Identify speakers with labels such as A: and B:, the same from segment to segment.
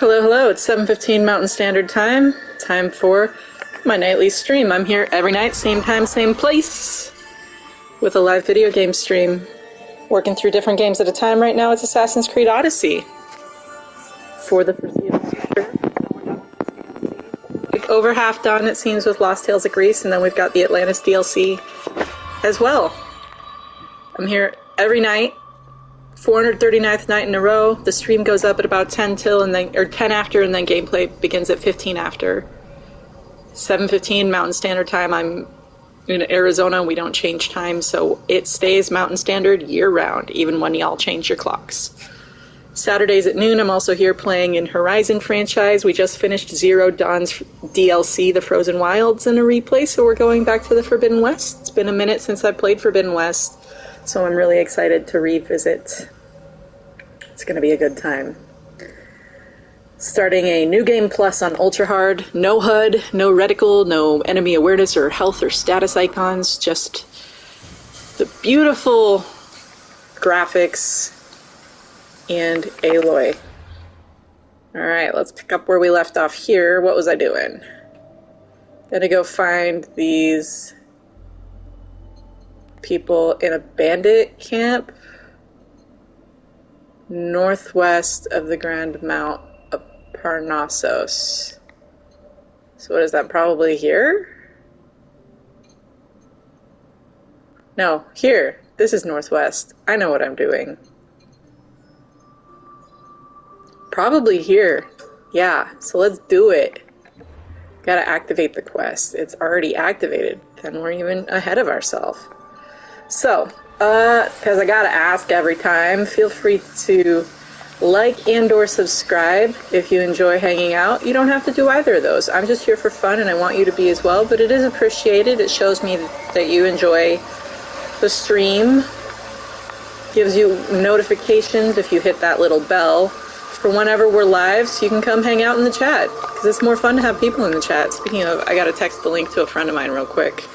A: Hello, hello, it's 7:15 Mountain Standard Time. Time for my nightly stream. I'm here every night, same time, same place, with a live video game stream. Working through different games at a time. Right now it's Assassin's Creed Odyssey. For the foreseeable future. Like over half done, it seems, with Lost Tales of Greece, and then we've got the Atlantis DLC as well. I'm here every night. 439th night in a row. The stream goes up at about 10 till, and then, or 10 after, and then gameplay begins at 15 after. 7:15 Mountain Standard Time. I'm in Arizona. We don't change time, so it stays Mountain Standard year-round, even when y'all change your clocks. Saturdays at noon, I'm also here playing in Horizon franchise. We just finished Zero Dawn's DLC, The Frozen Wilds, in a replay, so we're going back to the Forbidden West. It's been a minute since I played Forbidden West, so I'm really excited to revisit. It's going to be a good time. Starting a new game plus on Ultra Hard. No HUD, no reticle, no enemy awareness or health or status icons. Just the beautiful graphics and Aloy. Alright, let's pick up where we left off here. What was I doing? Gonna go find these people in a bandit camp northwest of the Grand Mount of Parnassos. So what is that, probably here? No, here. This is northwest. I know what I'm doing. Probably here. Yeah, so let's do it. Gotta activate the quest. It's already activated. Then we're even ahead of ourselves. So, because I gotta ask every time, feel free to like and or subscribe if you enjoy hanging out. You don't have to do either of those. I'm just here for fun and I want you to be as well, but it is appreciated. It shows me that you enjoy the stream. Gives you notifications if you hit that little bell for whenever we're live, so you can come hang out in the chat, because it's more fun to have people in the chat. Speaking of, I gotta text the link to a friend of mine real quick.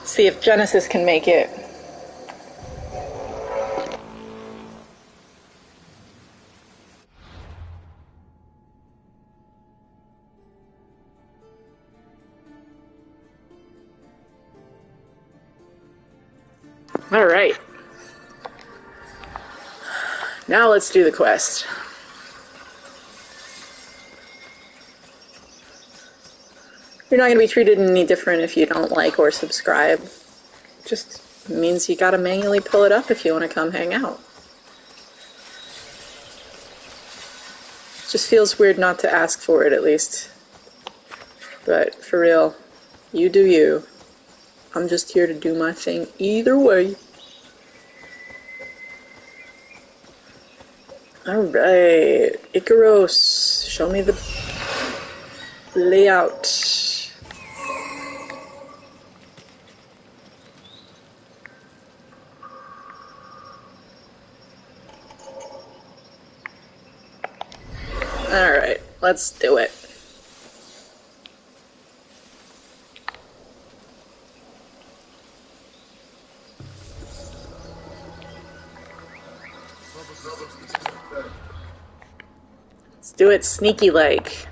A: See if Genesis can make it. All right. Now let's do the quest. You're not going to be treated any different if you don't like or subscribe. Just means you got to manually pull it up if you want to come hang out. Just feels weird not to ask for it, at least. But for real, you do you. I'm just here to do my thing either way. Alright, Icaros, show me the layout. Alright, let's do it. Let's do it sneaky-like.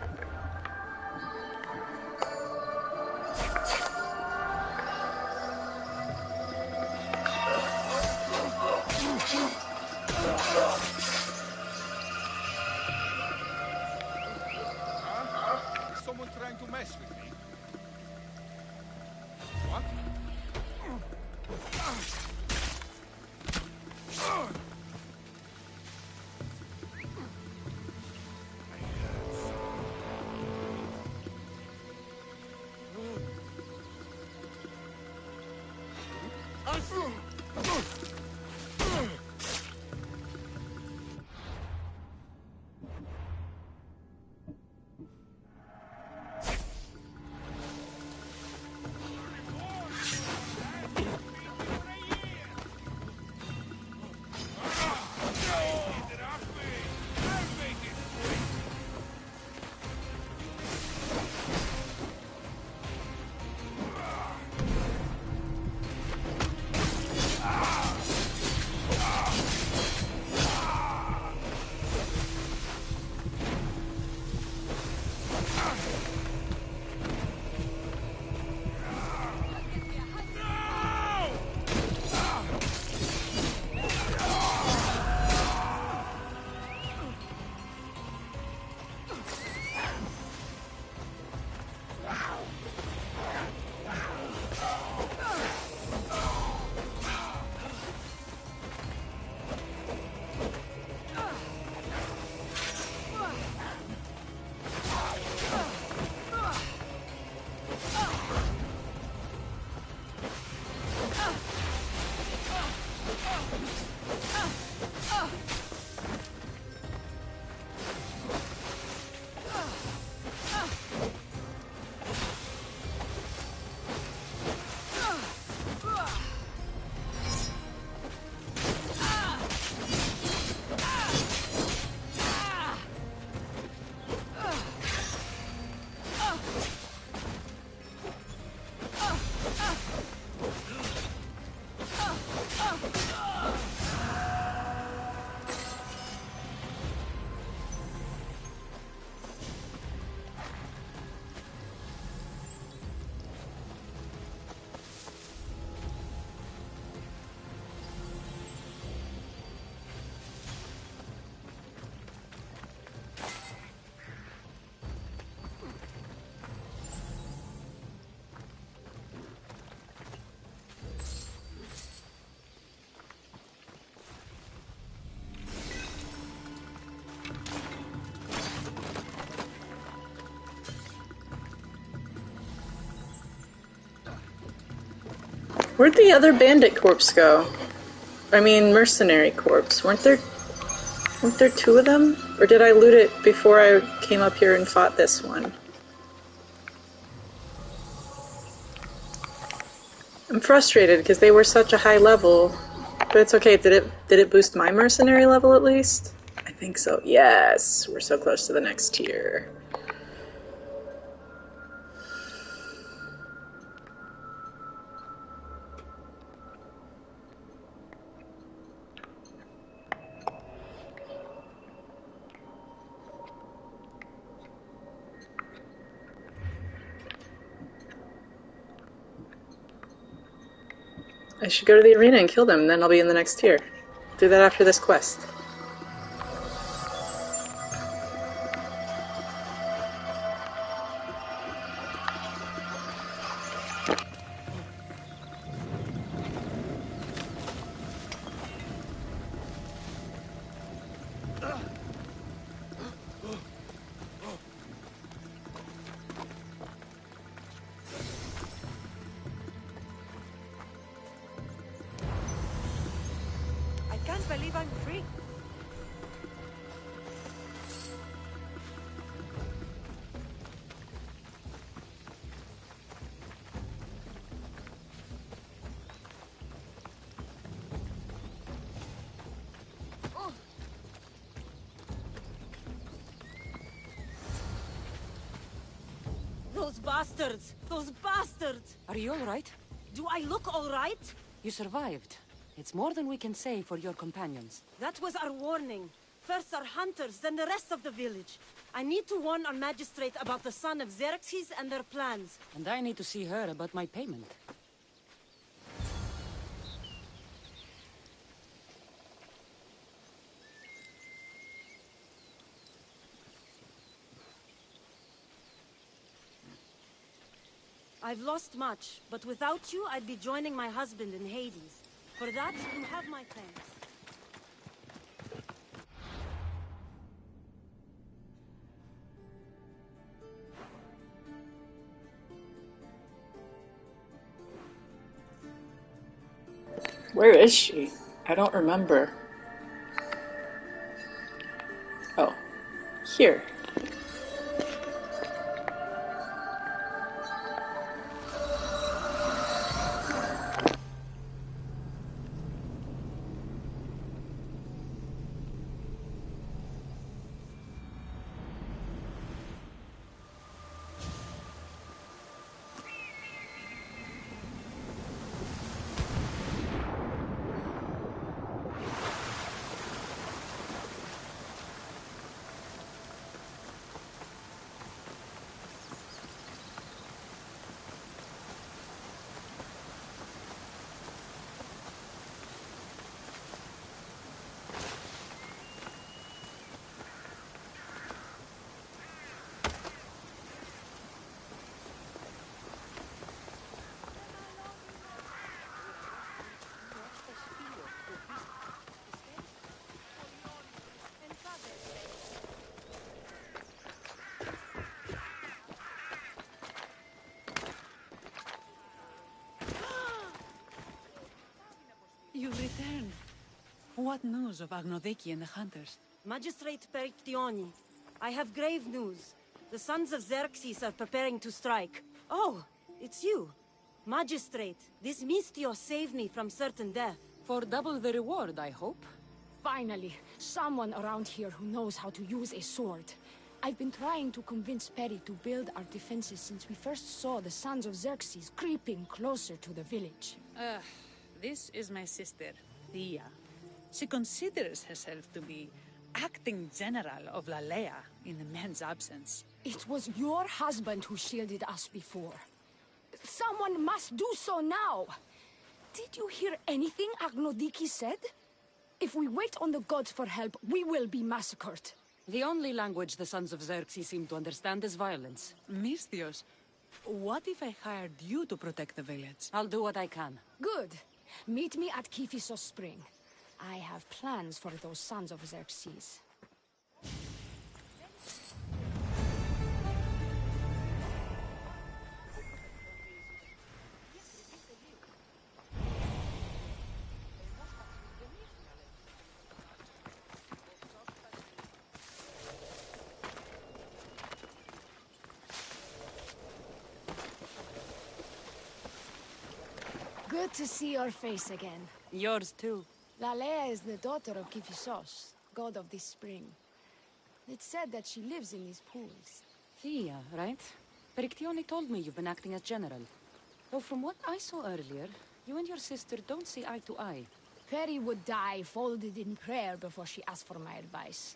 B: Is someone trying to mess with me? What?
A: Where'd the other bandit corpse go? I mean, mercenary corpse. Weren't there two of them? Or did I loot it before I came up here and fought this one? I'm frustrated because they were such a high level. But it's okay. Did it boost my mercenary level at least? I think so. Yes. We're so close to the next tier. I should go to the arena and kill them, then I'll be in the next tier. Do that after this quest.
B: I can't believe I'm free. Those bastards! Those bastards!
C: Are you all right?
B: Do I look all right?
C: You survived. It's more than we can say for your companions.
B: That was our warning. First our hunters, then the rest of the village. I need to warn our magistrate about the son of Xerxes and their plans.
C: And I need to see her about my payment.
B: I've lost much, but without you, I'd be joining my husband in Hades. For that, you have my thanks.
A: Where is she? I don't remember. Oh, here.
D: You returned. What news of Agnodeki and the hunters?
B: Magistrate Perictioni, I have grave news. The sons of Xerxes are preparing to strike. Oh, it's you. Magistrate, this Mistio saved me from certain death.
C: For double the reward, I hope.
E: Finally, someone around here who knows how to use a sword. I've been trying to convince Peri to build our defenses since we first saw the sons of Xerxes creeping closer to the village.
D: This is my sister, Thea. She considers herself to be acting general of Lalea in the men's absence.
E: It was your husband who shielded us before. Someone must do so now! Did you hear anything Agnodiki said? If we wait on the gods for help, we will be massacred.
C: The only language the sons of Xerxes seem to understand is violence.
D: Misthios, what if I hired you to protect the village?
C: I'll do what I can.
E: Good. Meet me at Kiphisos Spring. I have plans for those sons of Xerxes. Good to see your face again.
C: Yours too.
E: Lalea is the daughter of Kifisos, god of this spring. It's said that she lives in these pools.
C: Thea, right? Perictione told me you've been acting as general. Though from what I saw earlier, you and your sister don't see eye to eye.
E: Peri would die folded in prayer before she asked for my advice.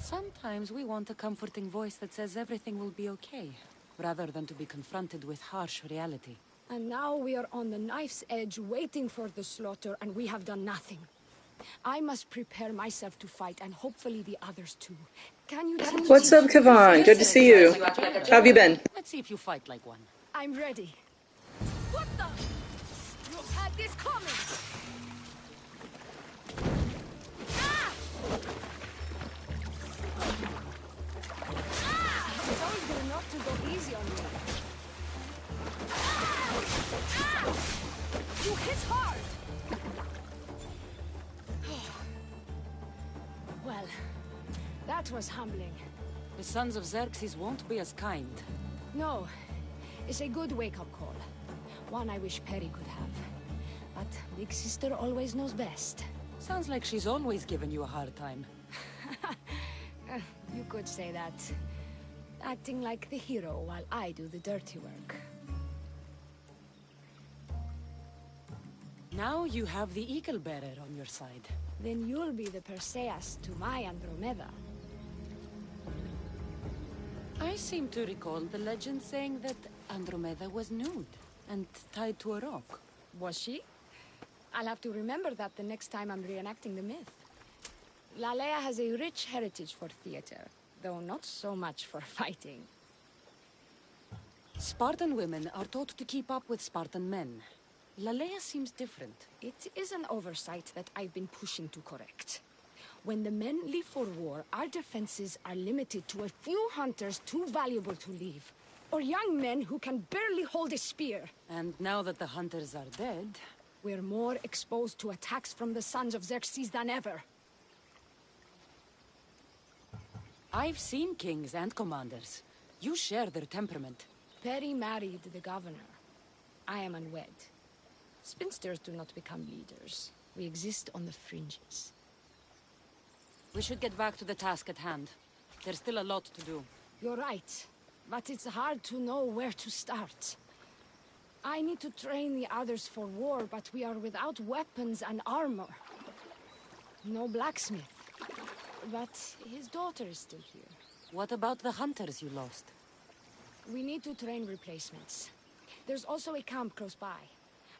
C: Sometimes we want a comforting voice that says everything will be okay, rather than to be confronted with harsh reality.
E: And now we are on the knife's edge waiting for the slaughter, and we have done nothing. I must prepare myself to fight, and hopefully the others too. Can you teach
A: What's up, Kavan? Good to see you. How have you been?
C: Let's see if you fight like one.
E: I'm ready. What the? You had this coming! Ah! Ah! I told you not to go easy on me. Ah! Ah! You hit hard! Well, that was humbling.
C: The sons of Xerxes won't be as kind.
E: No, it's a good wake-up call. One I wish Peri could have. But Big Sister always knows best.
C: Sounds like she's always given you a hard time.
E: You could say that. Acting like the hero while I do the dirty work.
C: Now you have the Eagle Bearer on your side.
E: Then you'll be the Perseus to my Andromeda.
C: I seem to recall the legend saying that Andromeda was nude and tied to a rock.
E: Was she? I'll have to remember that the next time I'm reenacting the myth. Lalea has a rich heritage for theater, though not so much for fighting.
C: Spartan women are taught to keep up with Spartan men. Lalea seems different.
E: It is an oversight that I've been pushing to correct. When the men leave for war, our defenses are limited to a few hunters too valuable to leave. Or young men who can barely hold a spear.
C: And now that the hunters are dead...
E: We're more exposed to attacks from the sons of Xerxes than ever.
C: I've seen kings and commanders. You share their temperament.
E: Peri married the governor. I am unwed. Spinsters do not become leaders. We exist on the fringes.
C: We should get back to the task at hand. There's still a lot to do.
E: You're right, but it's hard to know where to start. I need to train the others for war, but we are without weapons and armor. No blacksmith. But his daughter is still here.
C: What about the hunters you lost?
E: We need to train replacements. There's also a camp close by.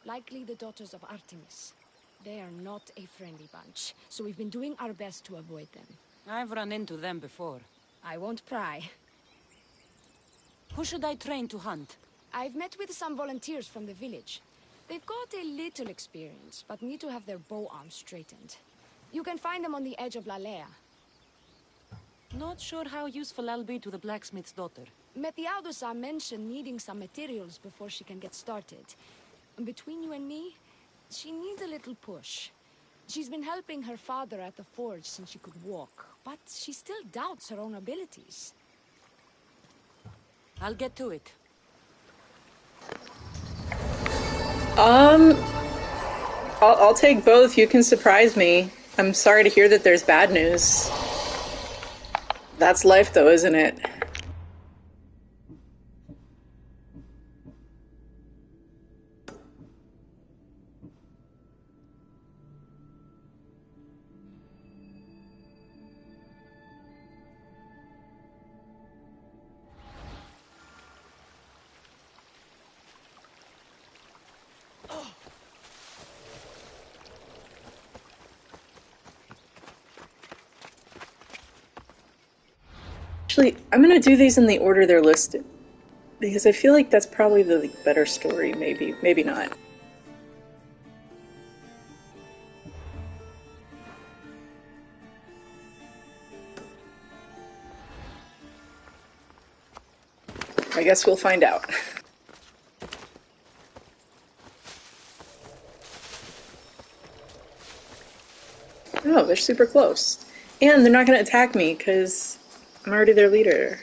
E: Likely the daughters of Artemis. They are not a friendly bunch, so we've been doing our best to avoid them.
C: I've run into them before.
E: I won't pry.
C: Who should I train to hunt?
E: I've met with some volunteers from the village. They've got a little experience, but need to have their bow arms straightened. You can find them on the edge of Lalea.
C: Not sure how useful I'll be to the blacksmith's daughter.
E: Methiaudusa mentioned needing some materials before she can get started. Between you and me, she needs a little push. She's been helping her father at the forge since she could walk, but she still doubts her own abilities.
C: I'll get to it.
A: I'll take both. You can surprise me. I'm sorry to hear that there's bad news. That's life though, isn't it? Actually, I'm gonna do these in the order they're listed, because I feel like that's probably the better story, maybe not. I guess we'll find out. Oh, they're super close. And they're not gonna attack me, because I'm already their leader.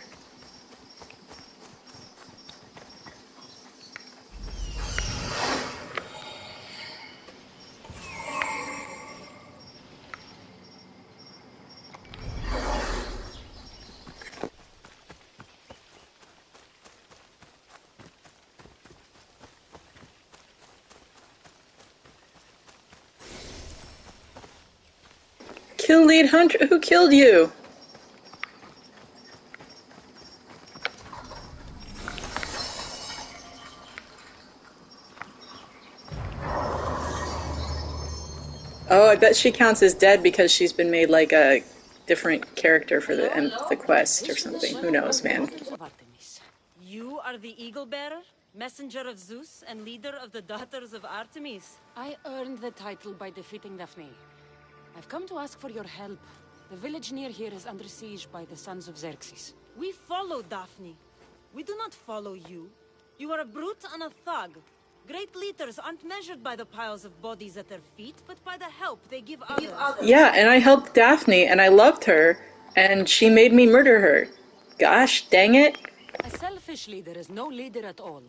A: Still lead hunter. Who killed you? Oh, I bet she counts as dead because she's been made like a different character for the quest or something. Who knows, man?
B: You are the Eagle Bearer, messenger of Zeus, and leader of the Daughters of Artemis.
C: I earned the title by defeating Daphne. I've come to ask for your help. The village near here is under siege by the sons of Xerxes.
B: We follow Daphne. We do not follow you. You are a brute and a thug. Great leaders aren't measured by the piles of bodies at their feet, but by the help they give others.
A: Yeah, and I helped Daphne, and I loved her, and she made me murder her. Gosh, dang it.
C: A selfish leader is no leader at all.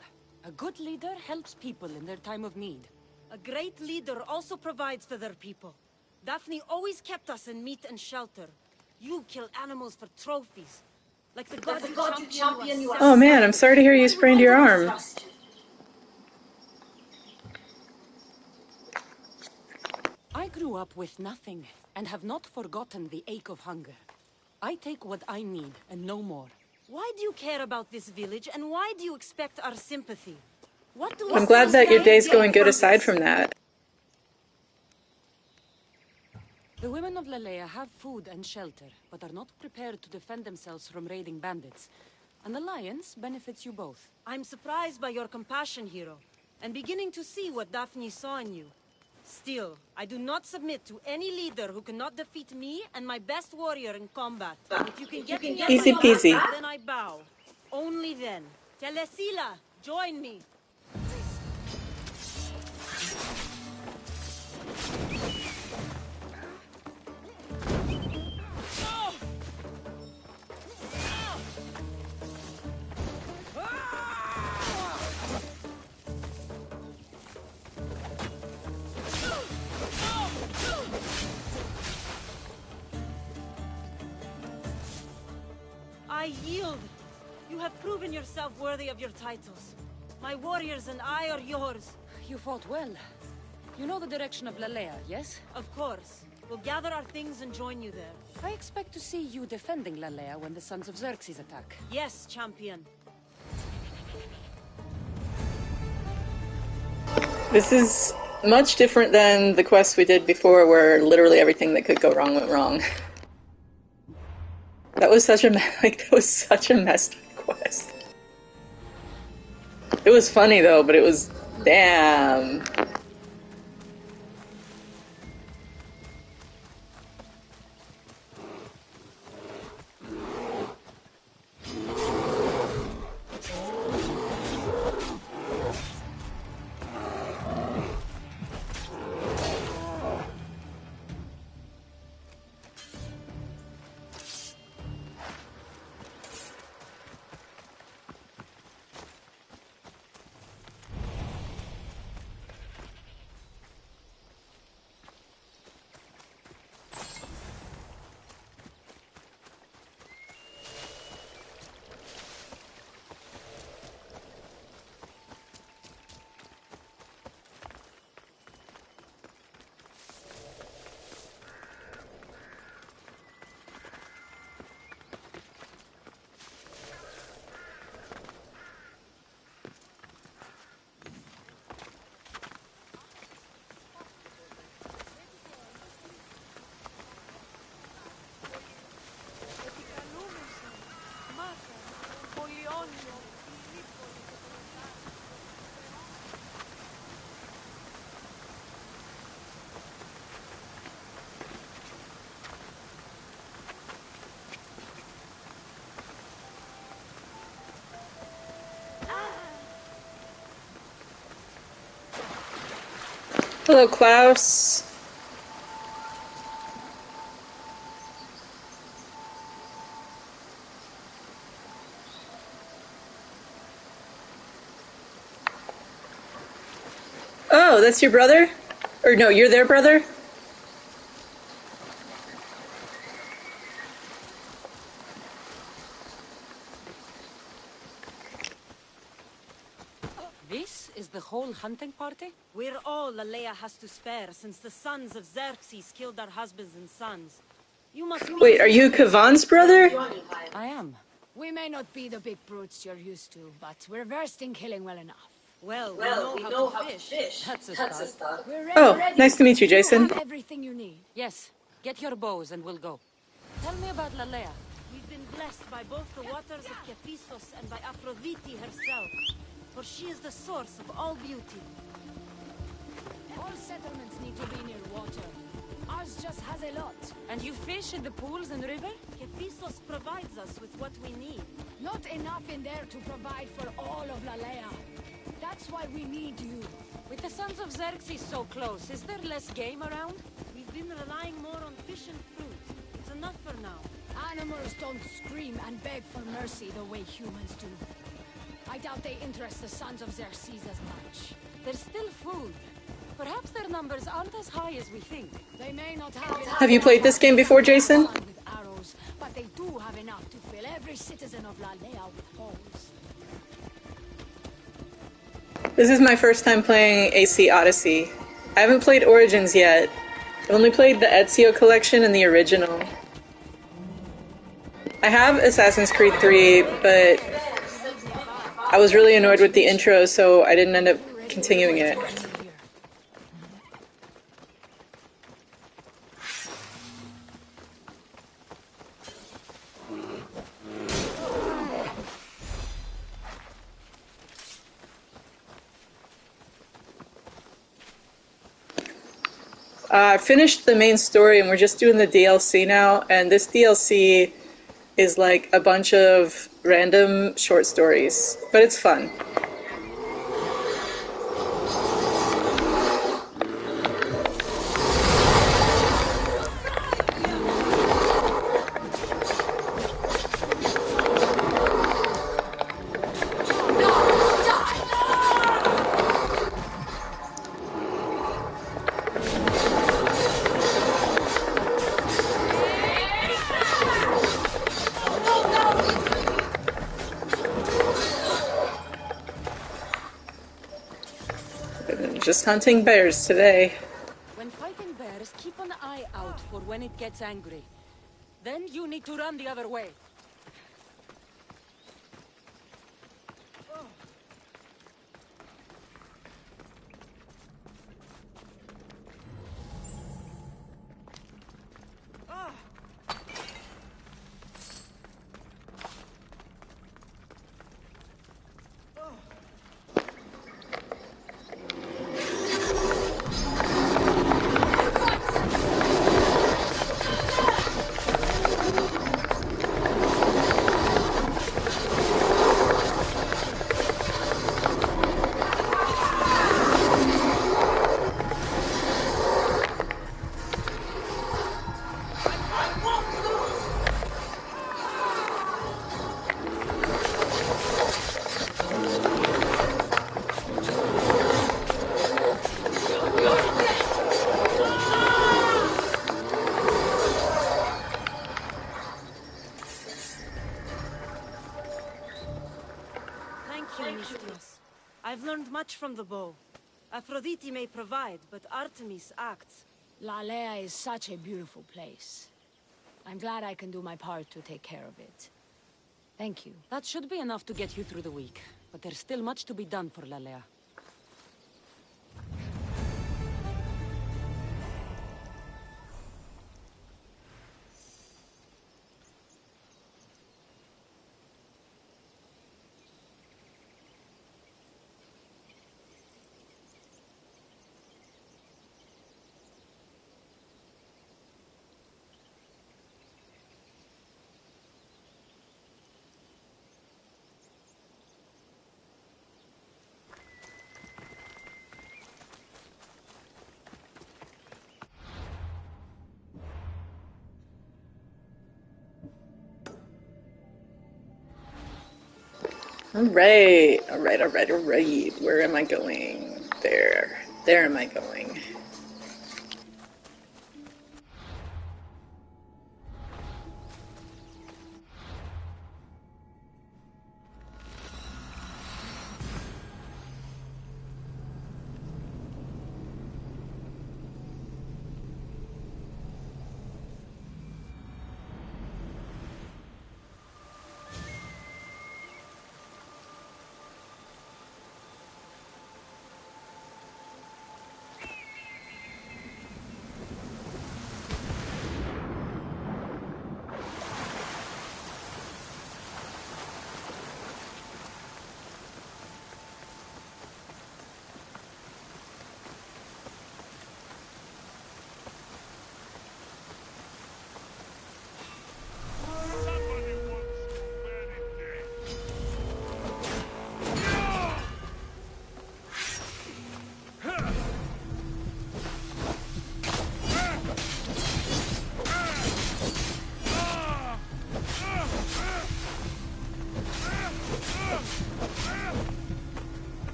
C: A good leader helps people in their time of need.
B: A great leader also provides for their people. Daphne always kept us in meat and shelter. You kill animals for trophies. Like the god champion you are.
A: Oh man, I'm sorry to hear you sprained your arm.
C: I grew up with nothing, and have not forgotten the ache of hunger. I take what I need, and no more.
B: Why do you care about this village, and why do you expect our sympathy? What do
A: I'm glad that your day's going good aside from that.
C: The women of Lalea have food and shelter, but are not prepared to defend themselves from raiding bandits. An alliance benefits you both.
B: I'm surprised by your compassion, hero, and beginning to see what Daphne saw in you. Still, I do not submit to any leader who cannot defeat me and my best warrior in combat. If you can get me up
A: Easy
B: my
A: peasy.
B: back, then I bow. Only then. Telesila, join me. I yield. You have proven yourself worthy of your titles. My warriors and I are yours.
C: You fought well. You know the direction of Lalea, yes?
B: Of course. We'll gather our things and join you there.
C: I expect to see you defending Lalea when the sons of Xerxes attack.
B: Yes, champion.
A: This is much different than the quest we did before where literally everything that could go wrong went wrong. That was such a messed up quest. It was funny though, but it was damn. Hello, Klaus. Oh, that's your brother? Or no, you're their brother?
C: This is the whole hunting party?
B: We're all Lalea has to spare since the sons of Xerxes killed our husbands and sons. You must
A: Wait, are you Kavan's brother?
C: I am.
E: We may not be the big brutes you're used to, but we're versed in killing well enough.
B: Well, we know how to fish.
C: That's a start.
E: We're ready.
A: Oh, nice to meet you,
E: You
A: Jason.
E: have everything you need.
C: Yes. Get your bows and we'll go. Tell me about Lalea.
B: We've been blessed by both the waters of Kephisos and by Aphrodite herself. For she is the source of all beauty.
E: All settlements need to be near water. Ours just has a lot.
C: And you fish in the pools and river?
B: Kephisos provides us with what we need.
E: Not enough in there to provide for all of Lalea. That's why we need you.
C: With the Sons of Xerxes so close, is there less game around?
B: We've been relying more on fish and fruit. It's enough for now.
E: Animals don't scream and beg for mercy the way humans do. I doubt they interest the Sons of Xerxes as much.
C: There's still food. Perhaps their numbers aren't as high as we think.
E: They may not have enough.
A: Have you played this game before, Jason?
E: With arrows, but they do have enough to fill every citizen of Lalea with holes.
A: This is my first time playing AC Odyssey. I haven't played Origins yet. I've only played the Ezio collection and the original. I have Assassin's Creed 3, but I was really annoyed with the intro, so I didn't end up continuing it. I finished the main story and we're just doing the DLC now, and this DLC is like a bunch of random short stories, but it's fun. Just hunting bears today.
C: When fighting bears, keep an eye out for when it gets angry. Then you need to run the other way.
B: I've learned much from the bow. Aphrodite may provide, but Artemis acts.
E: Lalea is such a beautiful place. I'm glad I can do my part to take care of it. Thank you.
C: That should be enough to get you through the week. But there's still much to be done for Lalea.
A: Alright. Where am I going? There. There am I going.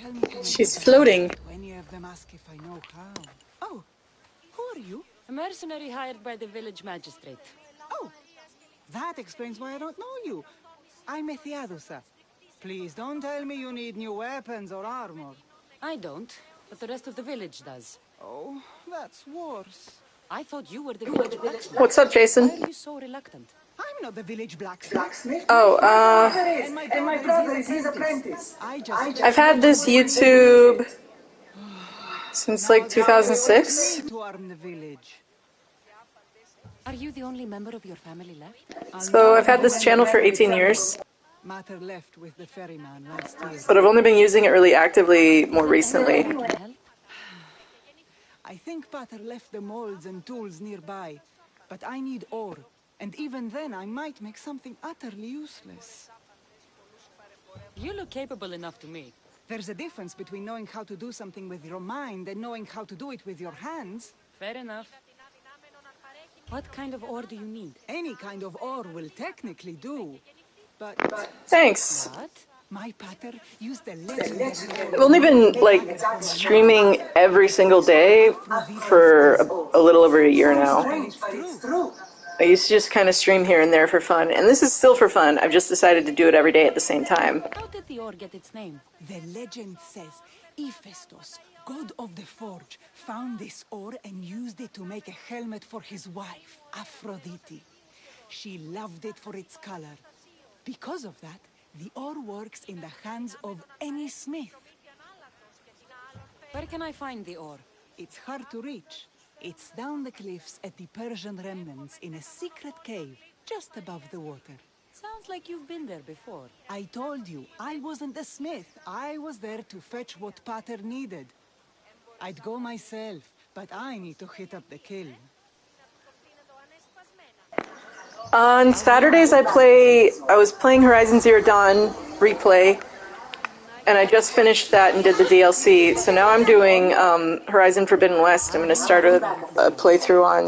F: tell me to make
A: She's
F: it
A: floating.
F: to any of them ask if I know how. Oh, who are you?
C: A mercenary hired by the village magistrate.
F: Oh, that explains why I don't know you. I'm Ethiadusa. Please don't tell me you need new weapons or armor.
C: I don't, but the rest of the village does.
F: Oh, that's worse.
C: I thought you were the village blacksmith.
A: What's up, Jason?
C: Why are you so reluctant?
F: I'm not the village blacksmith.
A: Oh,
F: And my brother is his apprentice. I just
A: I've had this YouTube since like 2006.
F: need to arm the village.
C: Are you the only member of your family left?
A: So I've had this channel for 18 years,
F: Matter left with the ferryman last year.
A: but I've only been using it really actively more recently.
C: Anyone can help?
F: I think Pater left the molds and tools nearby, but I need ore, and even then I might make something utterly useless.
C: You look capable enough to me.
F: There's a difference between knowing how to do something with your mind and knowing how to do it with your hands.
C: Fair enough. What kind of ore do you need?
F: Any kind of ore will technically do, but
A: Thanks.
C: What?
F: my Pater used the legendary
A: I've only been like streaming every single day for a little over a year now.
F: It's true.
A: I used to just kind of stream here and there for fun, and this is still for fun. I've just decided to do it every day at the same time.
C: How did the ore get its name?
F: The legend says Hephaestus, god of the forge, found this ore and used it to make a helmet for his wife, Aphrodite. She loved it for its color. Because of that, the ore works in the hands of any smith.
C: Where can I find the ore?
F: It's hard to reach. It's down the cliffs at the Persian remnants in a secret cave just above the water.
C: Sounds like you've been there before.
F: I told you, I wasn't the smith. I was there to fetch what Pater needed. I'd go myself, but I need to hit up the kiln.
A: On Saturdays I was playing Horizon Zero Dawn replay, and I just finished that and did the DLC. So now I'm doing Horizon Forbidden West. I'm going to start a playthrough on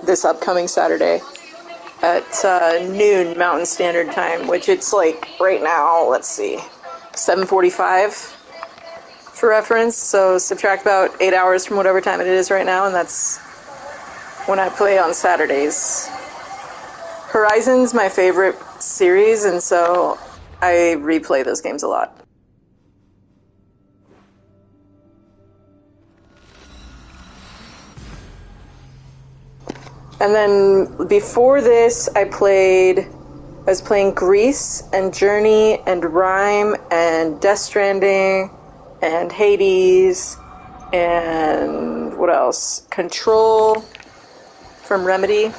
A: this upcoming Saturday at noon Mountain Standard Time, which it's like right now, let's see, 7:45 for reference. So subtract about 8 hours from whatever time it is right now, and that's when I play on Saturdays. Horizon's my favorite series, and so I replay those games a lot. And then before this, I was playing Grease and Journey and Rime and Death Stranding and Hades and what else? Control from Remedy.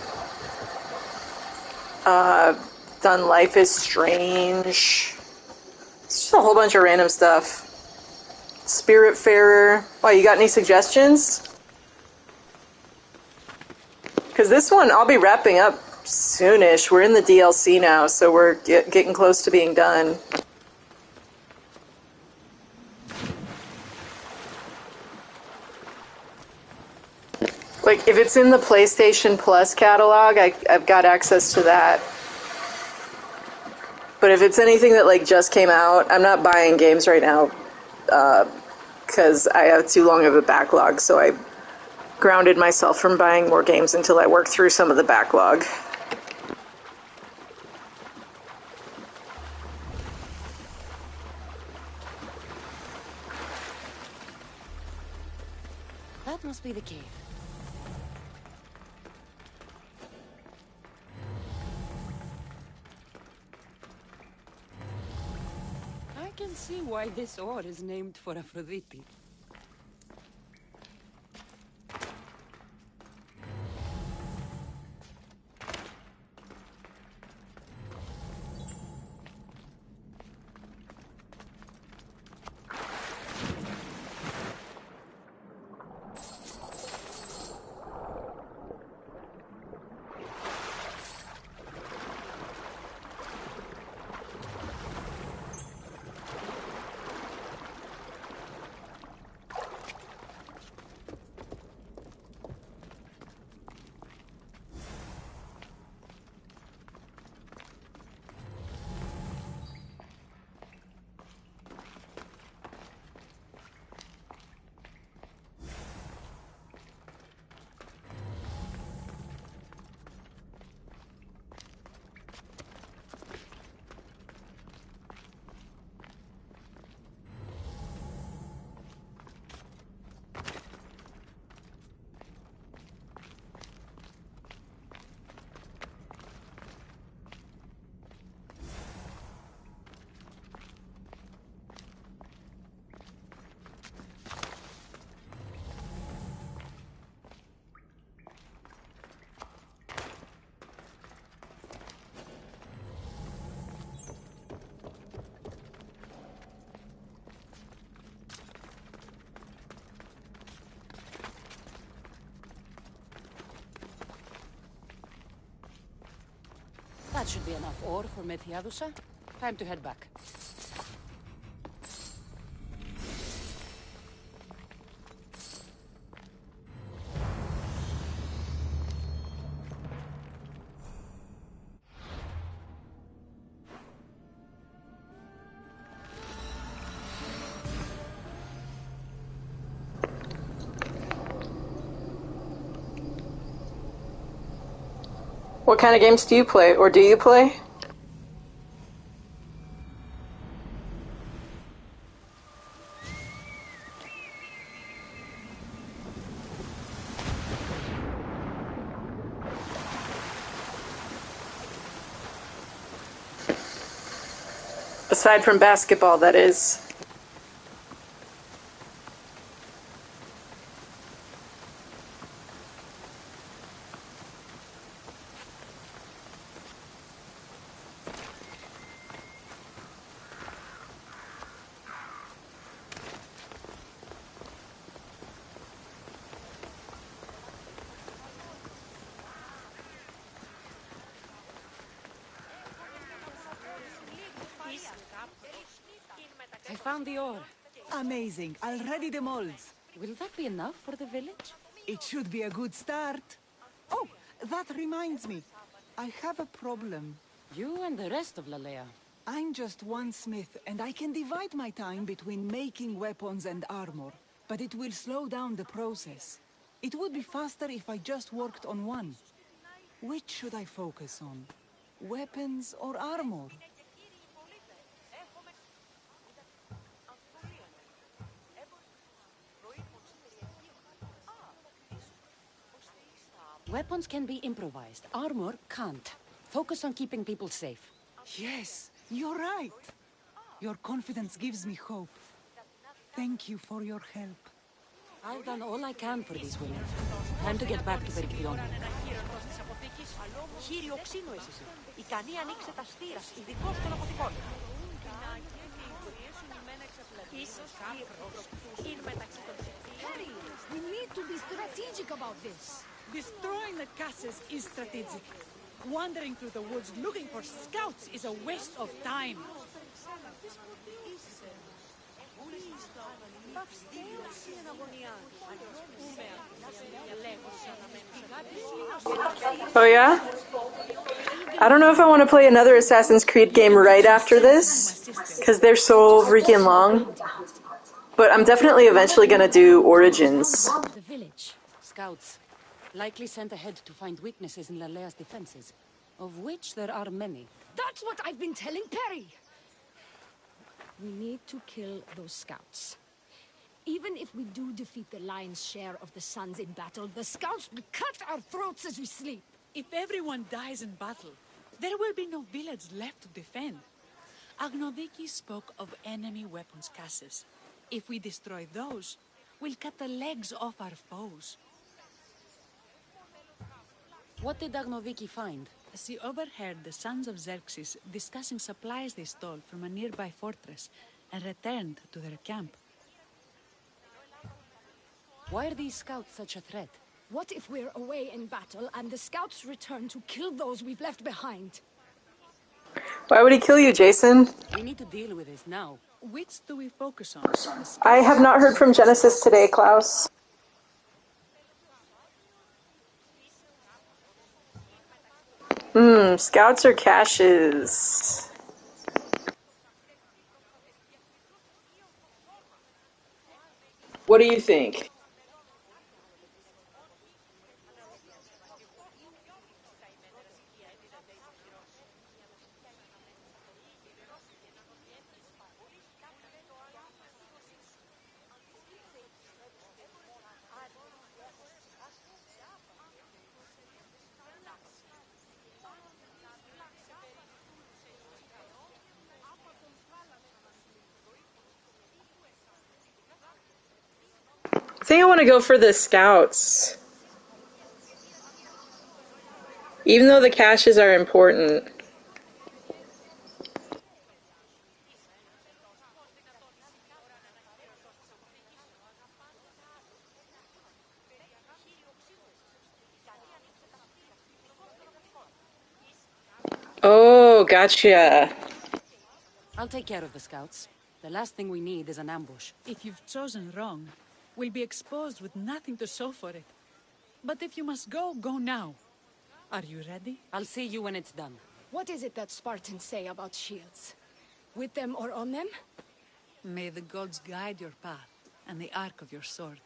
A: Done Life is Strange. It's just a whole bunch of random stuff. Spiritfarer. Why, you got any suggestions? Because this one, I'll be wrapping up soonish. We're in the DLC now, so we're getting close to being done. Like, if it's in the PlayStation Plus catalog, I've got access to that. But if it's anything that, like, just came out, I'm not buying games right now, because I have too long of a backlog, so I grounded myself from buying more games until I work through some of the backlog.
C: That must be the cave. I can see why this ore is named for Aphrodite. That should be enough ore for Methiadusa. Time to head back.
A: What kind of games do you play, or do you play? Aside from basketball, that is.
C: I found the ore.
F: Amazing. I'll ready the molds.
C: Will that be enough for the village?
F: It should be a good start. Oh, that reminds me. I have a problem.
C: You and the rest of Lalea.
F: I'm just one smith, and I can divide my time between making weapons and armor. But it will slow down the process. It would be faster if I just worked on one. Which should I focus on? Weapons or armor?
C: Weapons can be improvised. Armor can't. Focus on keeping people safe.
F: Yes, you're right. Your confidence gives me hope. Thank you for your help.
C: I've done all I can for these women. Time to get back to Perictione.
E: Harry, we need to be strategic about this.
D: Destroying the castles is strategic. Wandering through the woods looking for scouts is a waste of time.
A: Oh yeah? I don't know if I want to play another Assassin's Creed game right after this, because they're so freaking long. But I'm definitely eventually gonna do Origins.
E: The village.
C: Scouts. Likely sent ahead to find weaknesses in Lalea's defenses, of which there are many.
E: That's what I've been telling Perry. We need to kill those scouts. Even if we do defeat the lion's share of the sons in battle, the scouts will cut our throats as we sleep.
D: If everyone dies in battle, there will be no village left to defend. Agnodiki spoke of enemy weapons caches. If we destroy those, we'll cut the legs off our foes.
C: What did Agnoviki find?
D: She overheard the sons of Xerxes discussing supplies they stole from a nearby fortress and returned to their camp.
C: Why are these scouts such a threat?
E: What if we're away in battle and the scouts return to kill those we've left behind?
A: Why would he kill you, Jason?
C: We need to deal with this now.
D: Which do we focus on?
A: I have not heard from Genesis today, Klaus. Scouts or caches? What do you think? I think I want to go for the scouts. Even though the caches are important. gotcha.
C: I'll take care of the scouts. The last thing we need is an ambush.
D: If you've chosen wrong, we'll be exposed with nothing to show for it. But if you must go, go now. Are you ready?
C: I'll see you when it's done.
E: What is it that Spartans say about shields? With them or on them?
D: May the gods guide your path, and the arc of your sword.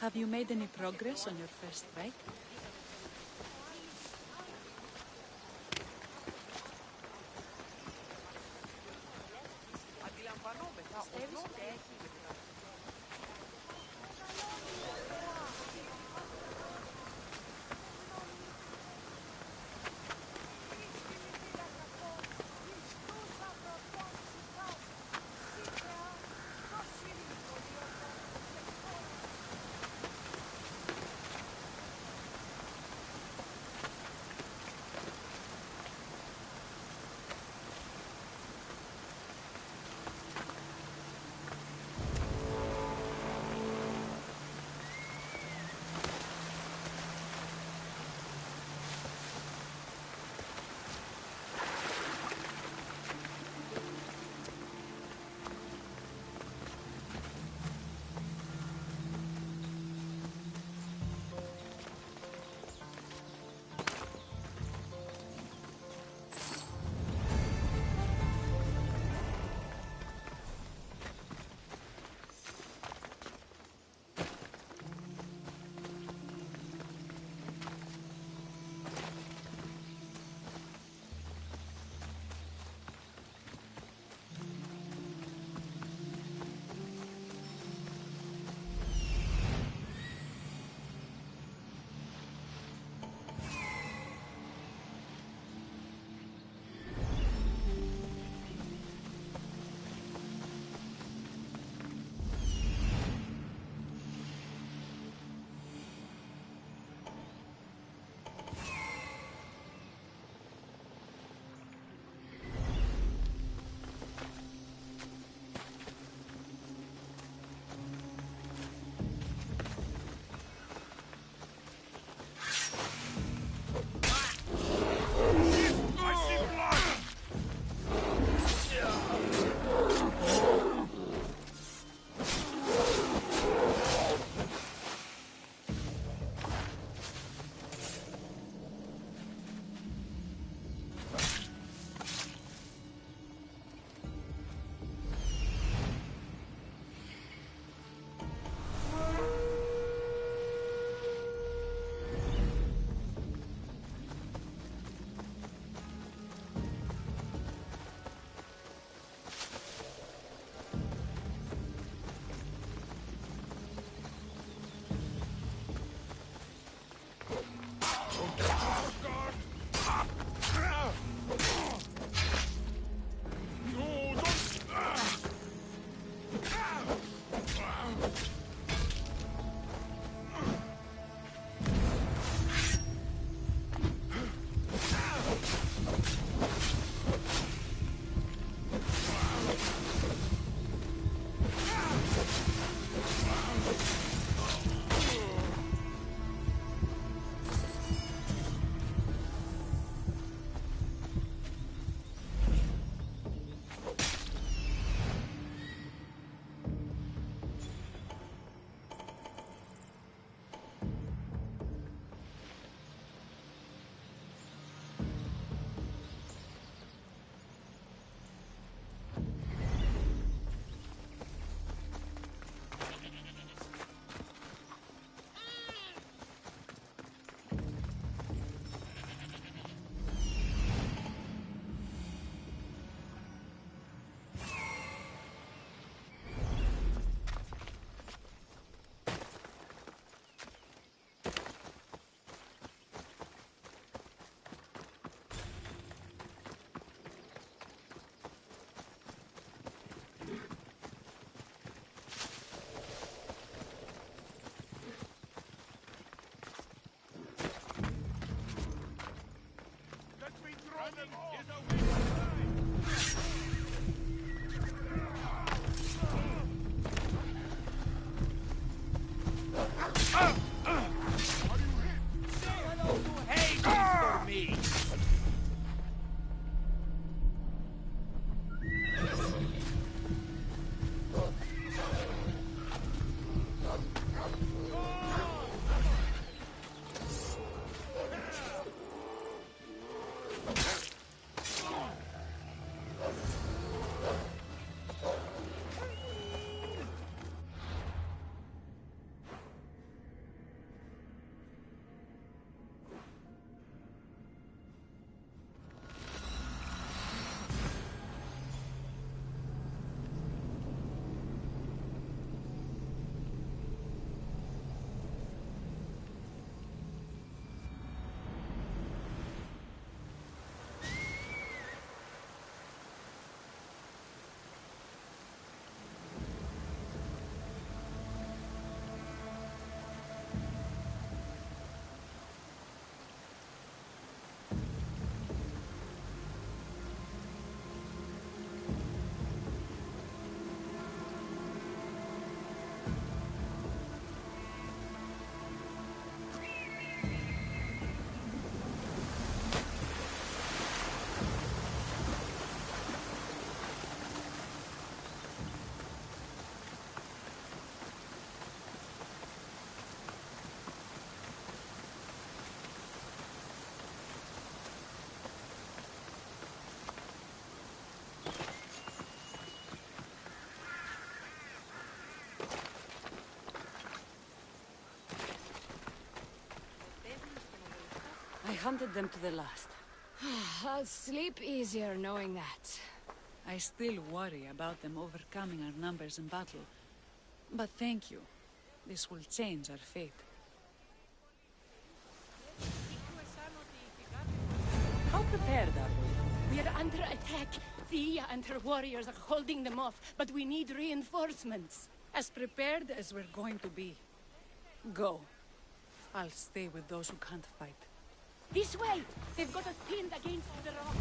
D: Have you made any progress on your first strike?
C: I hunted them to the last.
E: I'll sleep easier knowing that.
D: I still worry about them overcoming our numbers in battle. But thank you. This will change our fate.
C: How prepared are we?
E: We are under attack. Thea and her warriors are holding them off, but we need reinforcements.
D: As prepared as we're going to be. Go. I'll stay with those who can't fight.
E: This way! They've got us pinned against the rock.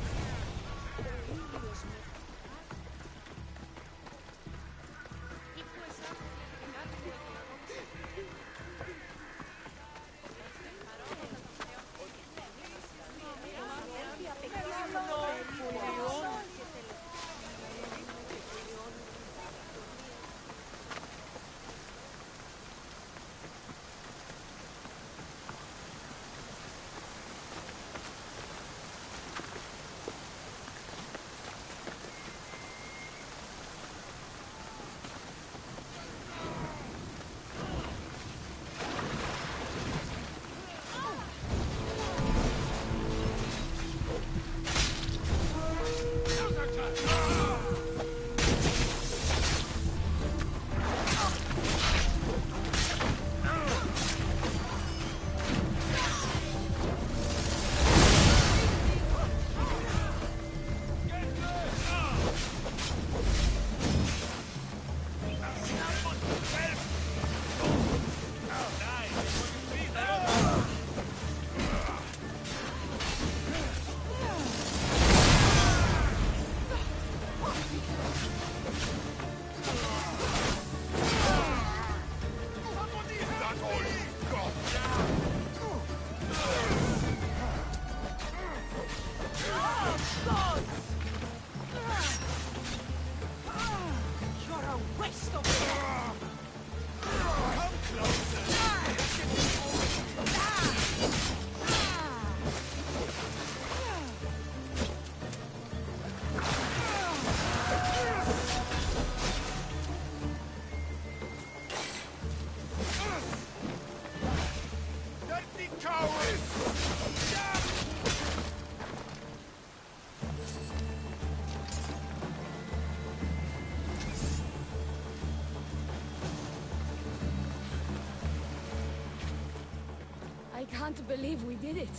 E: I can't believe we did it.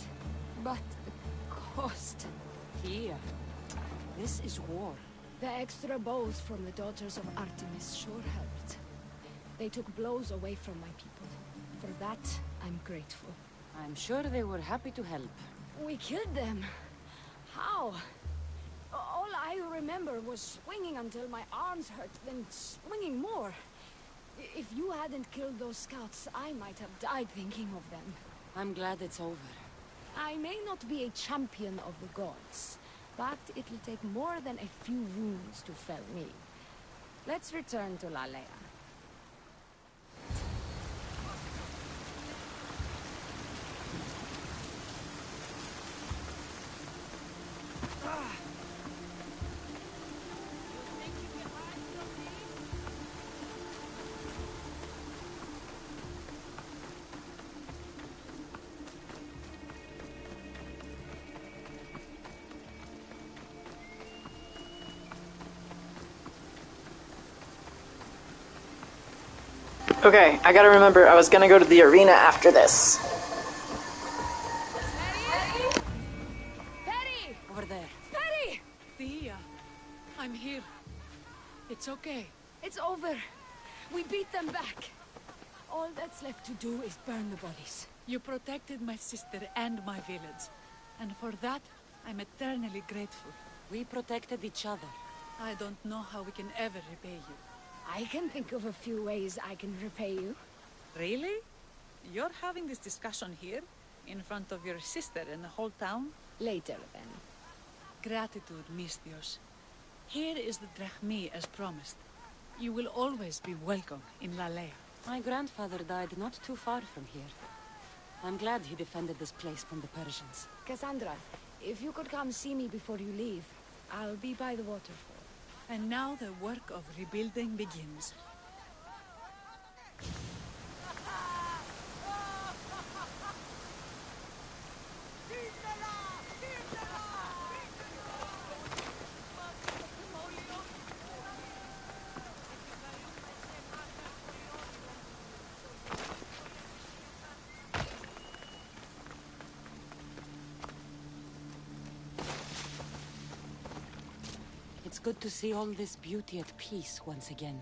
E: But the cost.
C: Here. This is war.
E: The extra bows from the daughters of Artemis sure helped. They took blows away from my people. For that, I'm grateful.
C: I'm sure they were happy to help.
E: We killed them. How? All I remember was swinging until my arms hurt, then swinging more. If you hadn't killed those scouts, I might have died thinking of them.
C: I'm glad it's over.
E: I may not be a champion of the gods, but it'll take more than a few wounds to fell me. Let's return to Lalea.
A: Okay, I gotta remember I was gonna go to the arena after this.
E: Perry!
C: Over there.
E: Perry!
D: Thea, I'm here. It's okay.
E: It's over. We beat them back. All that's left to do is burn the bodies.
D: You protected my sister and my village. And for that, I'm eternally grateful.
C: We protected each other.
D: I don't know how we can ever repay you.
E: I can think of a few ways I can repay you.
D: Really? You're having this discussion here? In front of your sister and the whole town?
E: Later, then.
D: Gratitude, Misthios. Here is the drachmi as promised. You will always be welcome in Lalea.
C: My grandfather died not too far from here. I'm glad he defended this place from the Persians.
E: Cassandra, if you could come see me before you leave, I'll be by the waterfall.
D: And now the work of rebuilding begins.
C: good to see all this beauty at peace once again.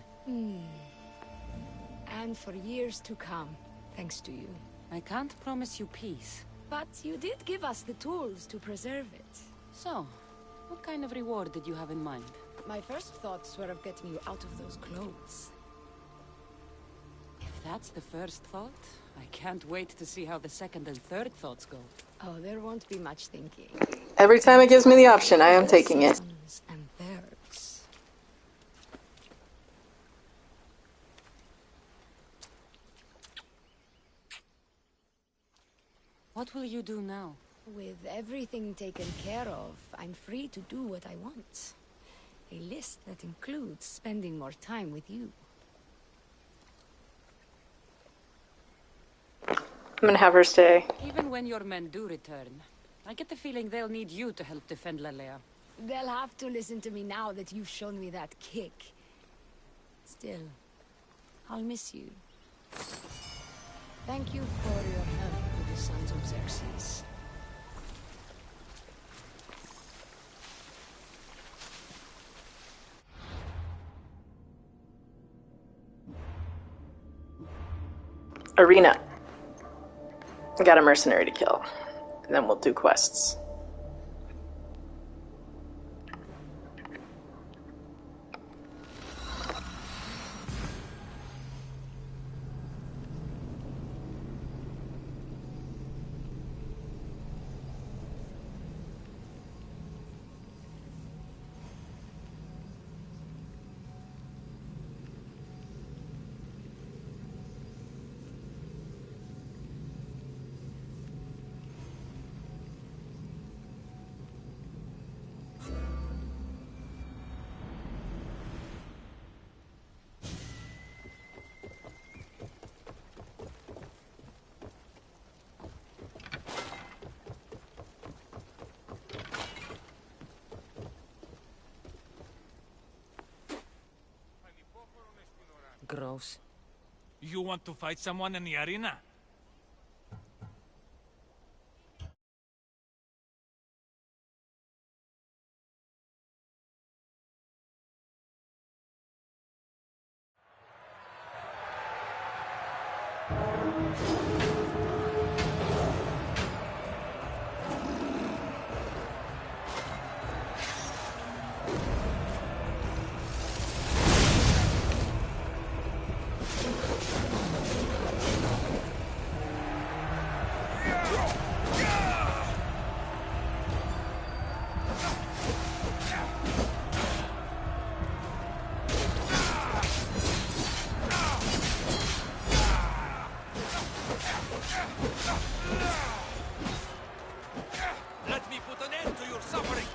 E: And for years to come, thanks to you.
C: I can't promise you peace.
E: But you did give us the tools to preserve it.
C: So, what kind of reward did you have in mind?
E: My first thoughts were of getting you out of those clothes.
C: If that's the first thought, I can't wait to see how the second and third thoughts go.
E: Oh, there won't be much thinking.
A: Every time it gives me the option, I am taking it.
E: Sons and thirds.
C: What will you do now?
E: With everything taken care of, I'm free to do what I want. A list that includes spending more time with you.
A: I'm gonna have her stay.
C: Even when your men do return, I get the feeling they'll need you to help defend Lalea.
E: They'll have to listen to me now that you've shown me that kick. Still, I'll miss you. Thank you for your help with the Sons of Xerxes.
A: Arena. I got a mercenary to kill. And then we'll do quests.
C: Gross.
G: You want to fight someone in the arena? Let me put an end to your suffering!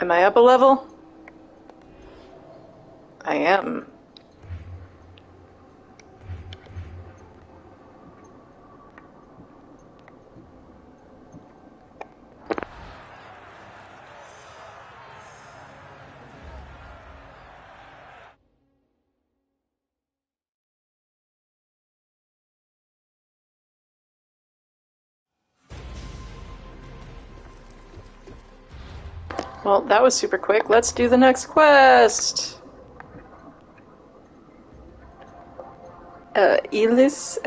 A: Am I up a level? I am. Well, that was super quick. Let's do the next quest. Ellis.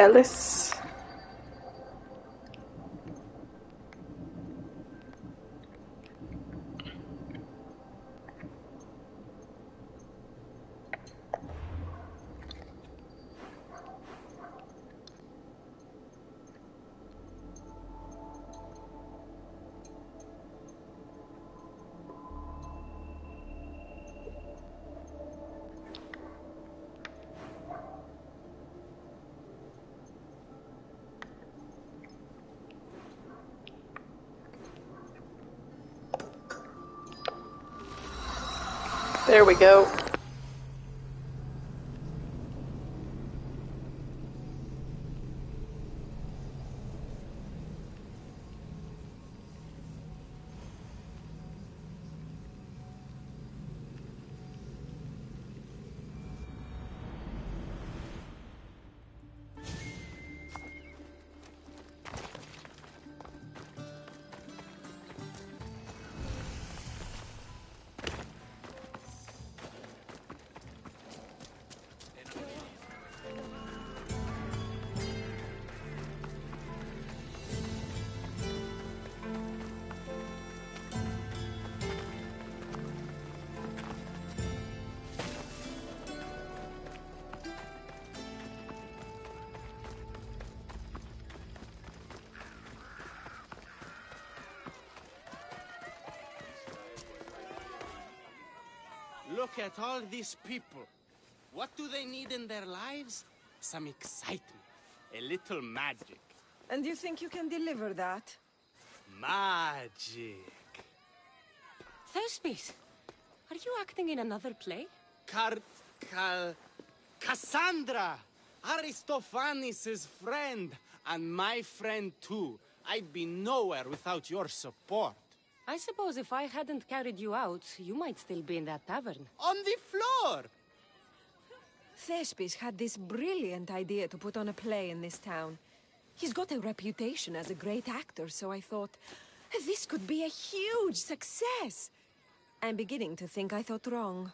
A: There we go.
H: Look at all these people. What do they need in their lives? Some excitement. A little magic.
I: And you think you can deliver that?
H: Magic.
C: Thespis, are you acting in another play?
H: Cassandra! Aristophanes' friend, and my friend too. I'd be nowhere without your support.
C: I suppose if I hadn't carried you out, you might still be in that tavern.
H: On the floor!
I: Thespis had this brilliant idea to put on a play in this town. He's got a reputation as a great actor, so I thought, this could be a huge success. I'm beginning to think I thought wrong.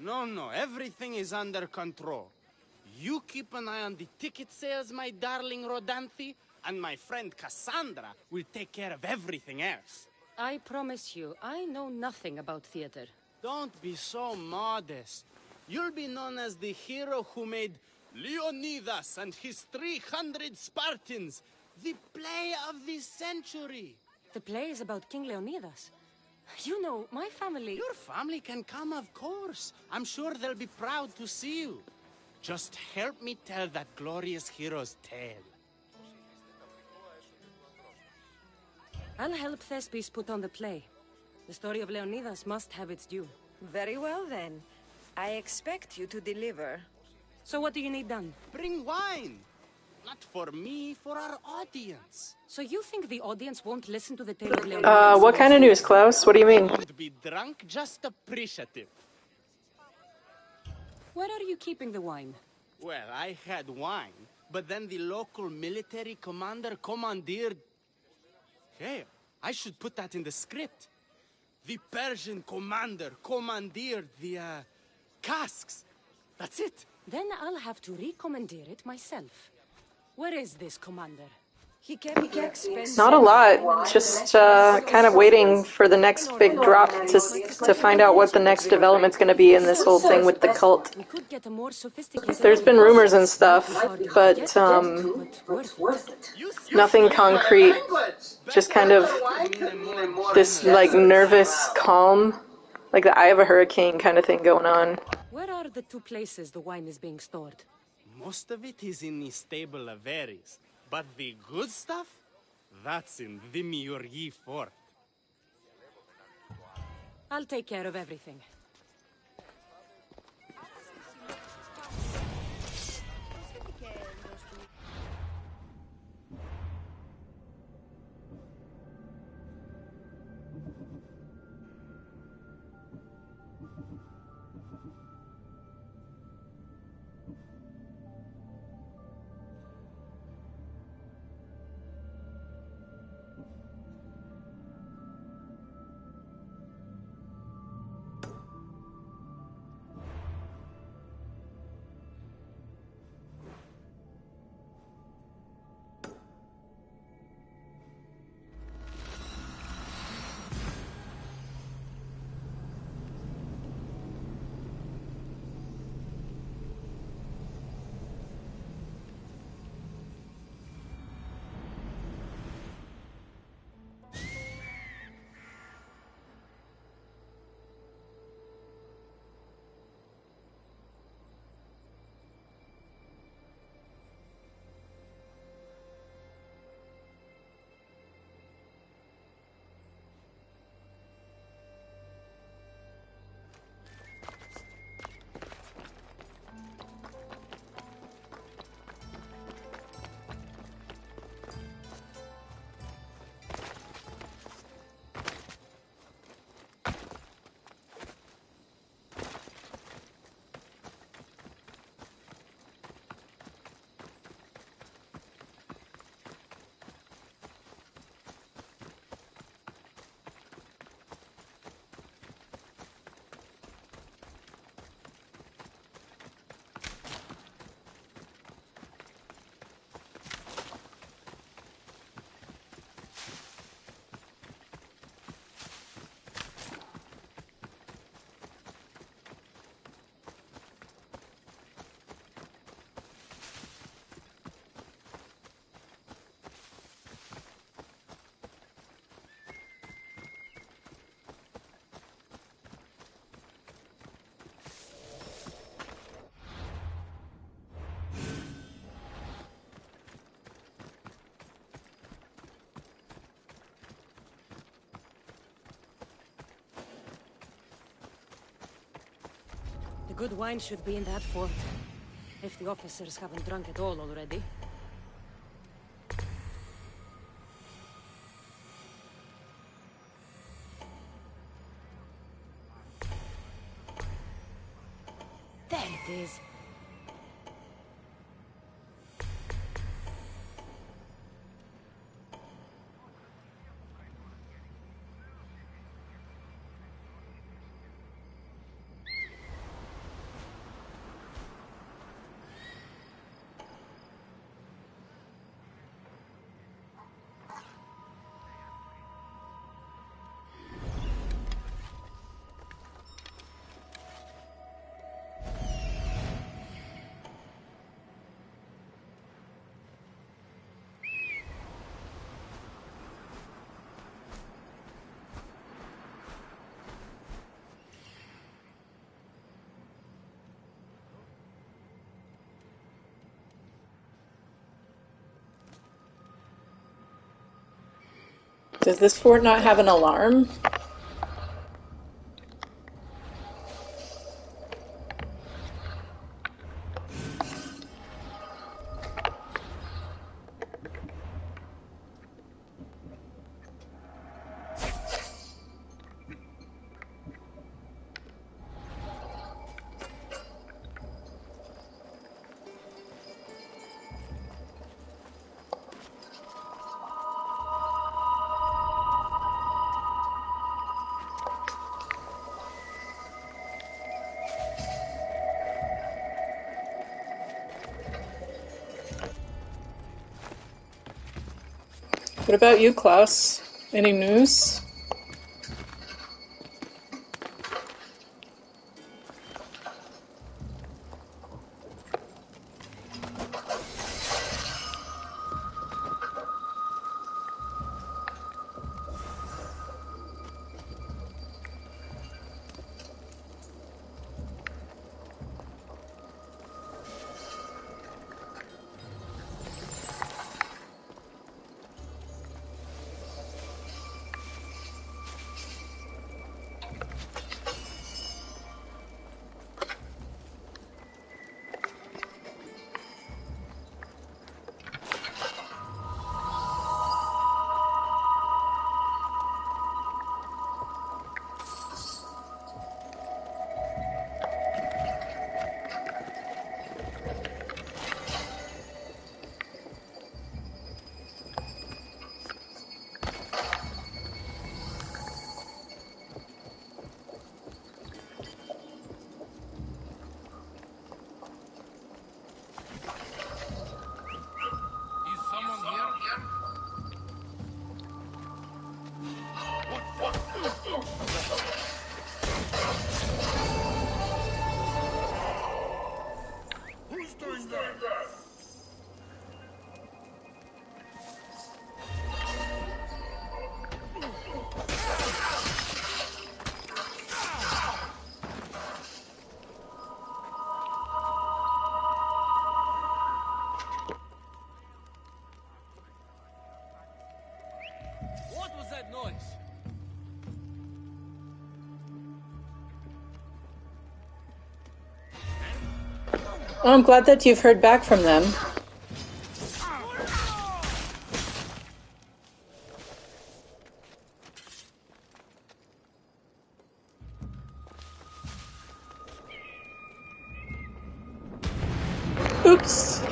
H: No, everything is under control. You keep an eye on the ticket sales, my darling Rodanthe, and my friend Cassandra will take care of everything else.
C: I promise you, I know nothing about theater.
H: Don't be so modest. You'll be known as the hero who made Leonidas and his 300 Spartans the play of the century.
C: The play is about King Leonidas. You know, my family...
H: Your family can come, of course. I'm sure they'll be proud to see you. Just help me tell that glorious hero's tale.
C: I'll help Thespis put on the play. The story of Leonidas must have its due.
I: Very well, then. I expect you to deliver.
C: So what do you need done?
H: Bring wine. Not for me, for our audience.
C: So you think the audience won't listen to the tale of Leonidas?
A: What kind of news, Klaus? What do you mean?
H: Don't be drunk, just appreciative.
C: Where are you keeping the wine?
H: Well, I had wine, but then the local military commander commandeered... Hey, I should put that in the script. The Persian commander commandeered the, casks. That's it.
C: Then I'll have to recommandeer it myself. Where is this commander?
I: He kept the expense.
A: Not a lot. Just kind of waiting for the next big drop to find out what the next development's going to be in this whole thing with the cult.
C: We could get a more sophisticated...
A: There's been rumors and stuff, but nothing concrete. Just kind of this like nervous calm, like the eye of a hurricane kind of thing going on.
C: Where are the two places the wine is being stored?
H: Most of it is in the stable of Ares. But the good stuff? That's in the Uriah fort.
C: I'll take care of everything.
B: Good wine should be in that fort. If the officers haven't drunk it all already. There it is.
A: Does this fort not have an alarm? What about you, Klaus? Any news?
G: Is someone here? Who's doing that? What was that noise?
A: Oh, I'm glad that you've heard back from them. Oops.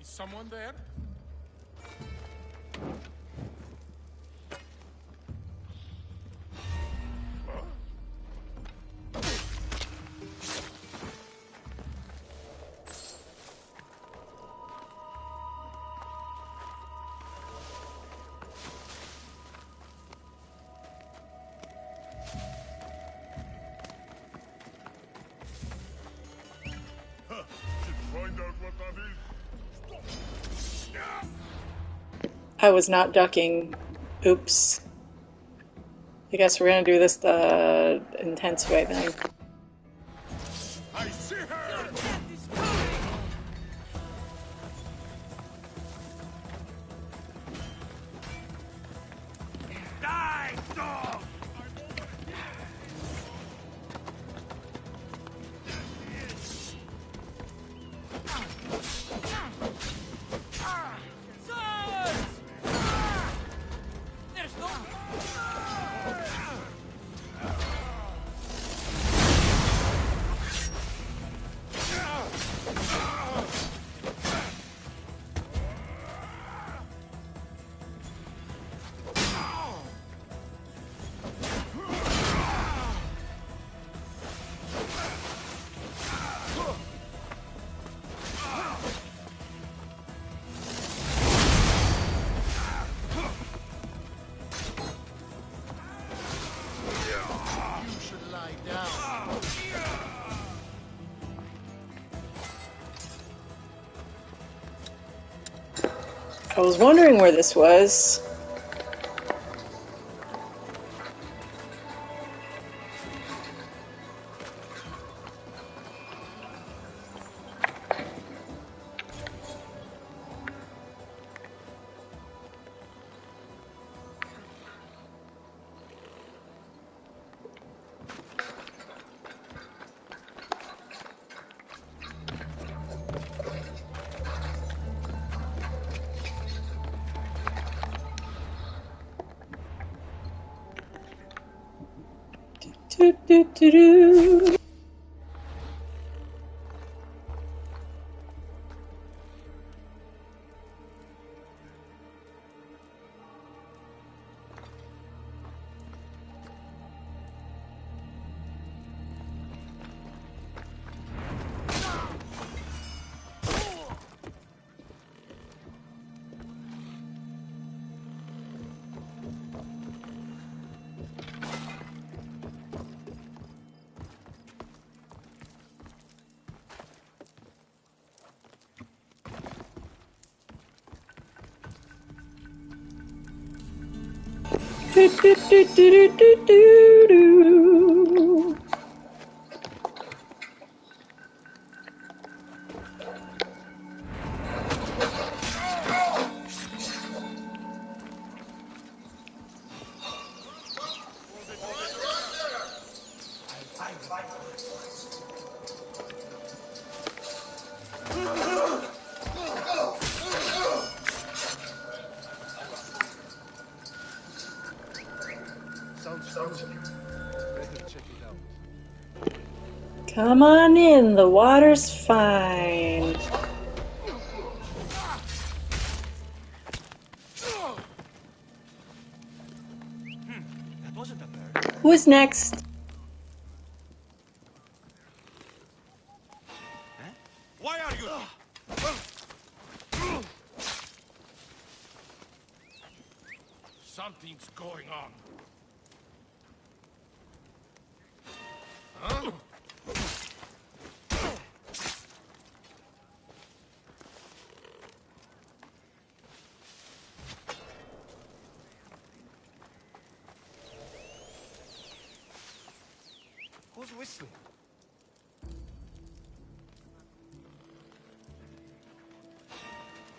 G: Is someone there?
A: I was not ducking. Oops. I guess we're gonna do this the intense way then.
G: I see her! Die, dog!
A: I was wondering where this was. Do, do, do, do. Do, do, do, do, do, do, do. Come on in, the water's fine.
G: That wasn't a bird.
A: Who's next?
G: Why are you... Something's going on. Huh? Who's whistling?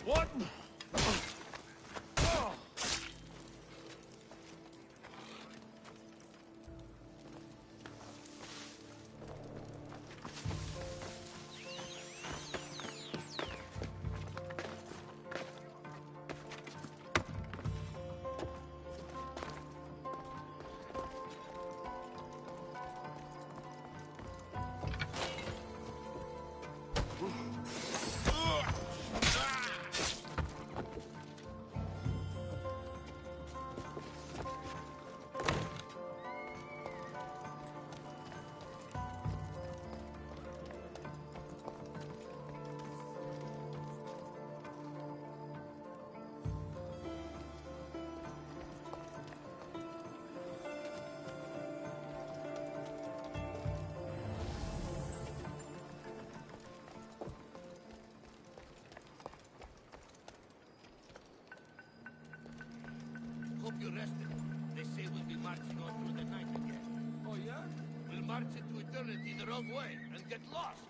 G: What?
J: opportunity the wrong way and get lost.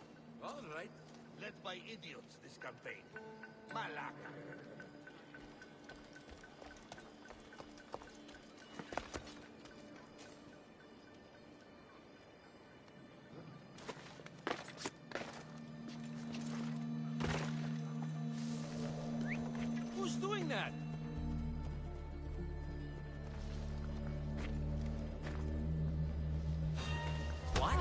G: All right.
J: Led by idiots this campaign. Malaka.
G: Who's doing that? What?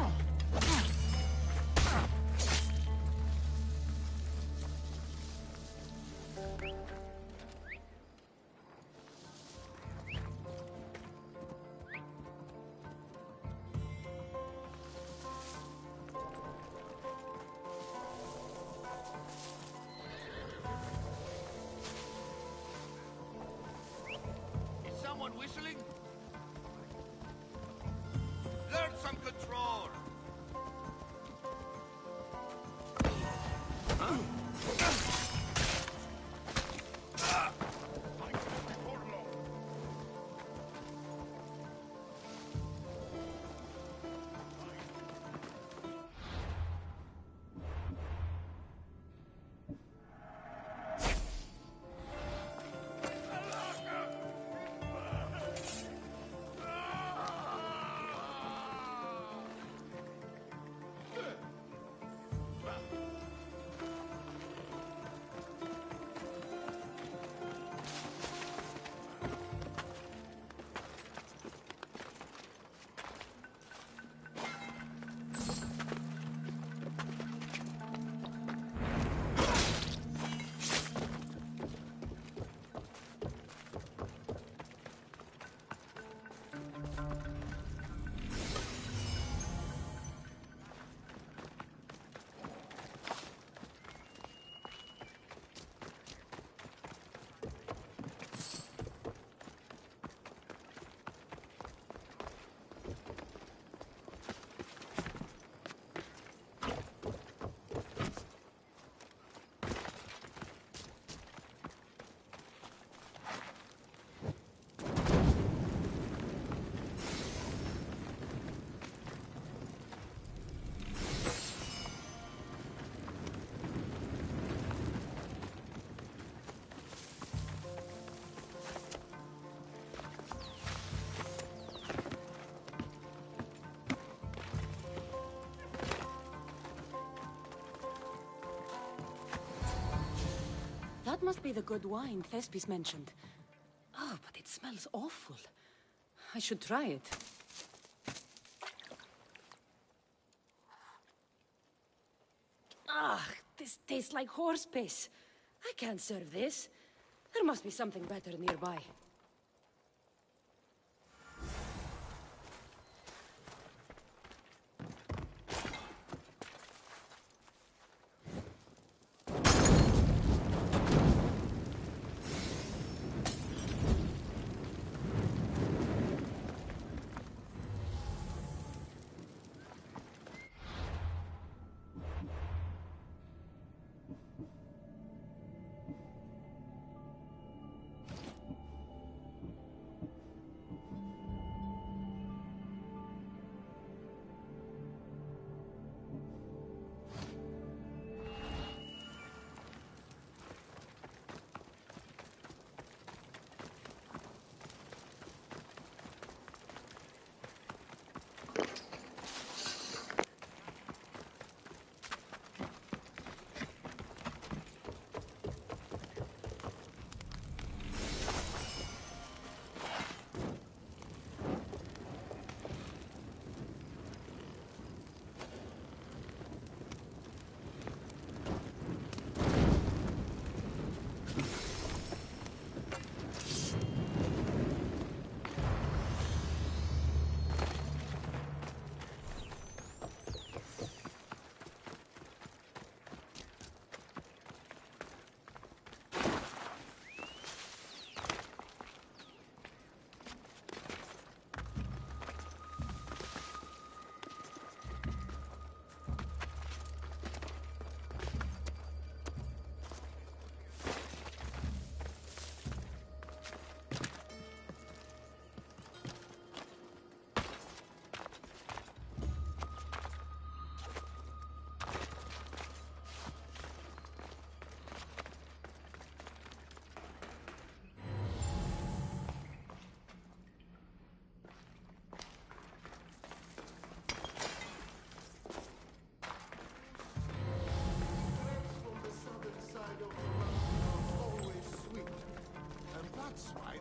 J: Is someone whistling? Learn some control.
C: That must be the good wine Thespis mentioned. Oh, but it smells awful. I should try it. Ah, this tastes like horse piss. I can't serve this. There must be something better nearby.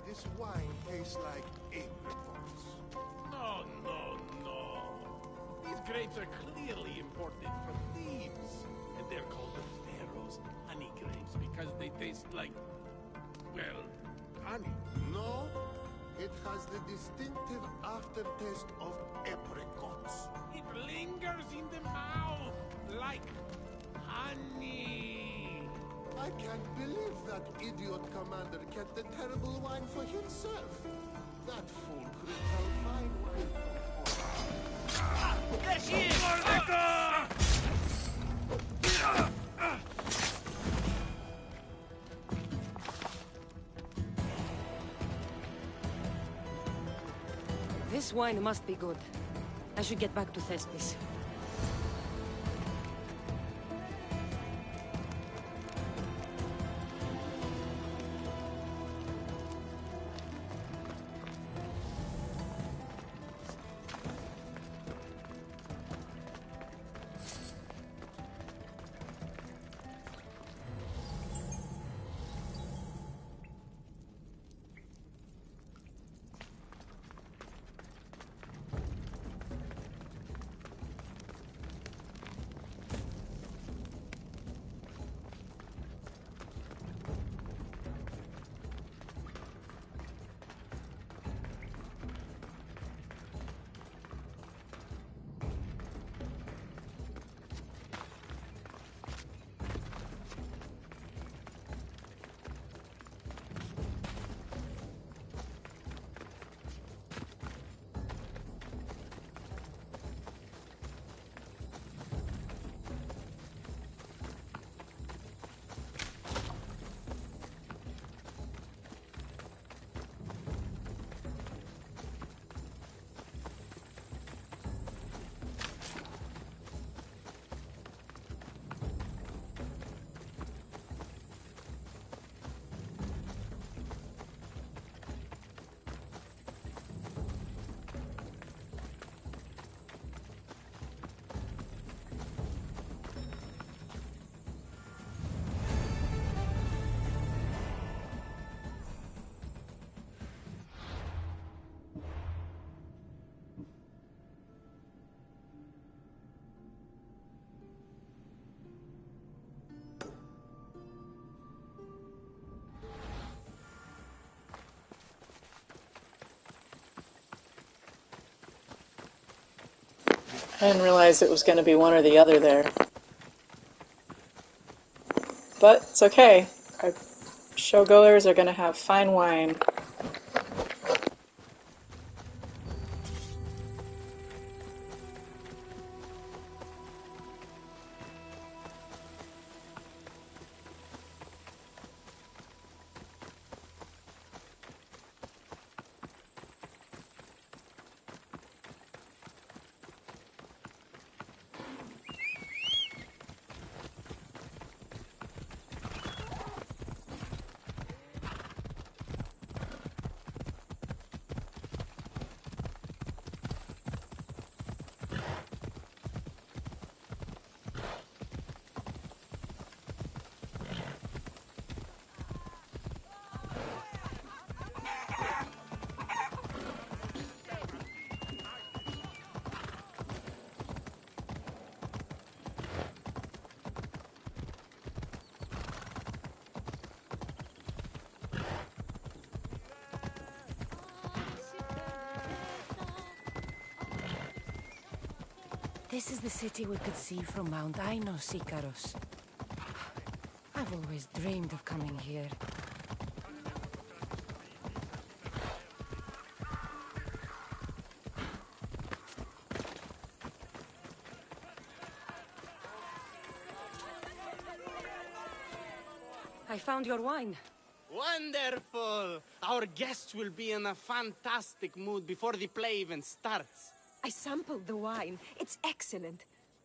J: This wine tastes like apricots.
G: No, no, no. These grapes are clearly imported from Thebes. And they're called the Pharaoh's honey grapes because they taste like, well, honey.
J: No, it has the distinctive aftertaste of apricots.
G: It lingers in the mouth like honey.
J: I can't believe that idiot commander kept the terrible wine for himself. That fool couldn't tell fine wine from
G: There she is!
B: This wine must be good. I should get back to Thespis.
A: I didn't realize it was going to be one or the other there. But it's okay. Our showgoers are going to have fine wine.
B: This is the city we could see from Mount Ainos, Ikaros. I've always dreamed of coming here. I found your wine.
H: Wonderful! Our guests will be in a fantastic mood before the play even starts.
E: I sampled the wine. It's excellent.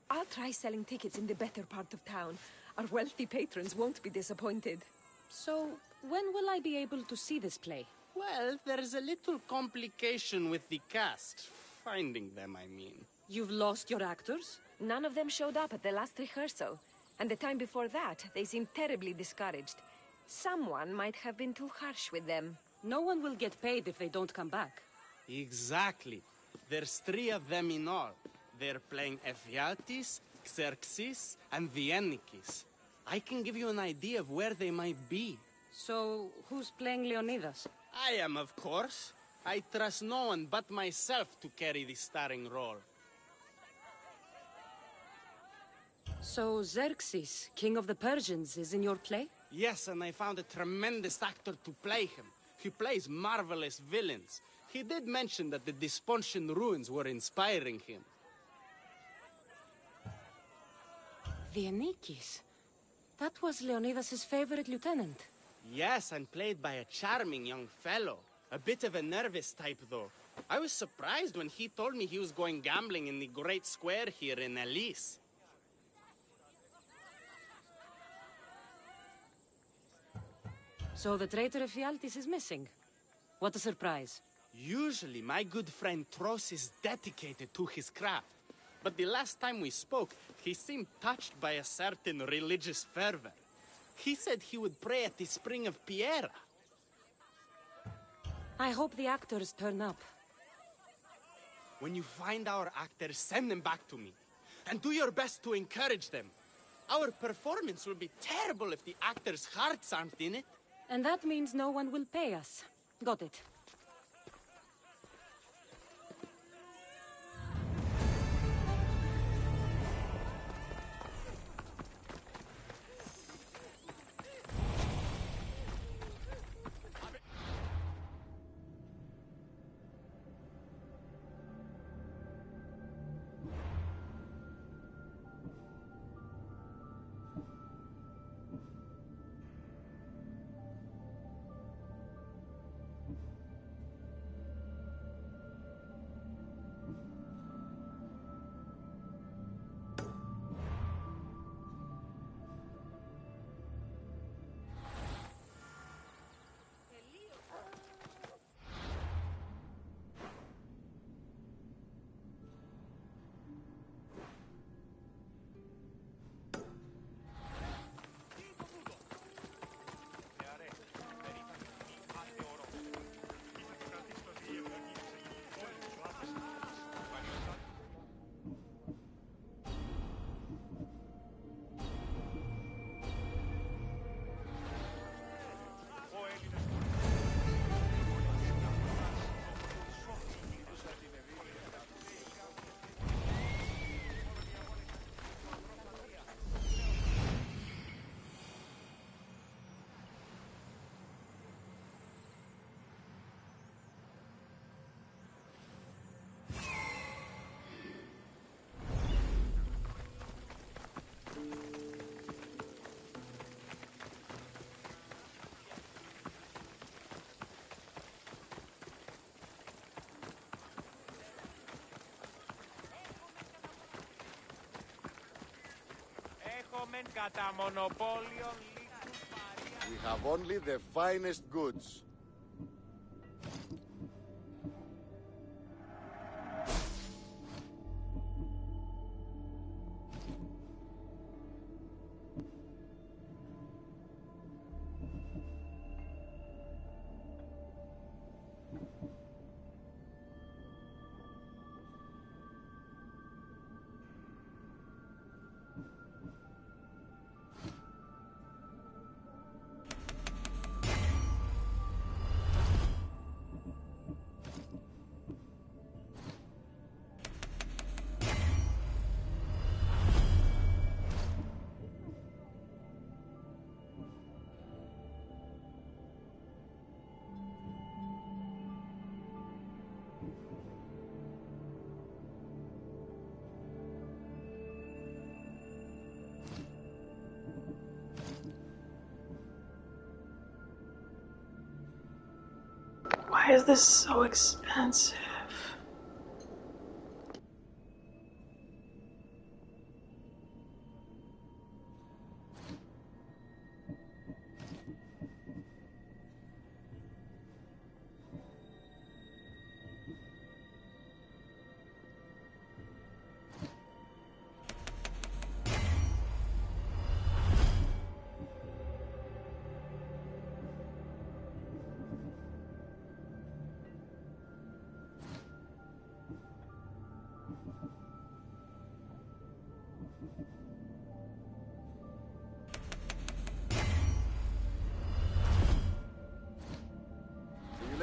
E: I'll try selling tickets in the better part of town. Our wealthy patrons won't be disappointed.
C: So, when will I be able to see this play?
H: Well, there's a little complication with the cast. Finding them, I mean.
C: You've lost your actors?
E: None of them showed up at the last rehearsal. And the time before that, they seemed terribly discouraged. Someone might have been too harsh with them.
C: No one will get paid if they don't come back.
H: Exactly. There's 3 of them in all. They're playing Ephialtes, Xerxes, and Viennikis. I can give you an idea of where they might be.
C: So, who's playing Leonidas?
H: I am, of course. I trust no one but myself to carry the starring role.
C: So Xerxes, king of the Persians, is in your play?
H: Yes, and I found a tremendous actor to play him. He plays marvelous villains. He did mention that the Despontian ruins were inspiring him.
C: Viennikis. That was Leonidas' favorite lieutenant.
H: Yes, and played by a charming young fellow. A bit of a nervous type, though. I was surprised when he told me he was going gambling in the Great Square here in Elise.
C: So the traitor Ephialtes is missing. What a surprise.
H: Usually, my good friend Tros is dedicated to his craft. But the last time we spoke, he seemed touched by a certain religious fervor. He said he would pray at the spring of Piera.
C: I hope the actors turn up.
H: When you find our actors, send them back to me. And do your best to encourage them. Our performance will be terrible if the actors' hearts aren't in it.
C: And that means no one will pay us. Got it.
J: We have only the finest goods.
A: Why is this so expensive?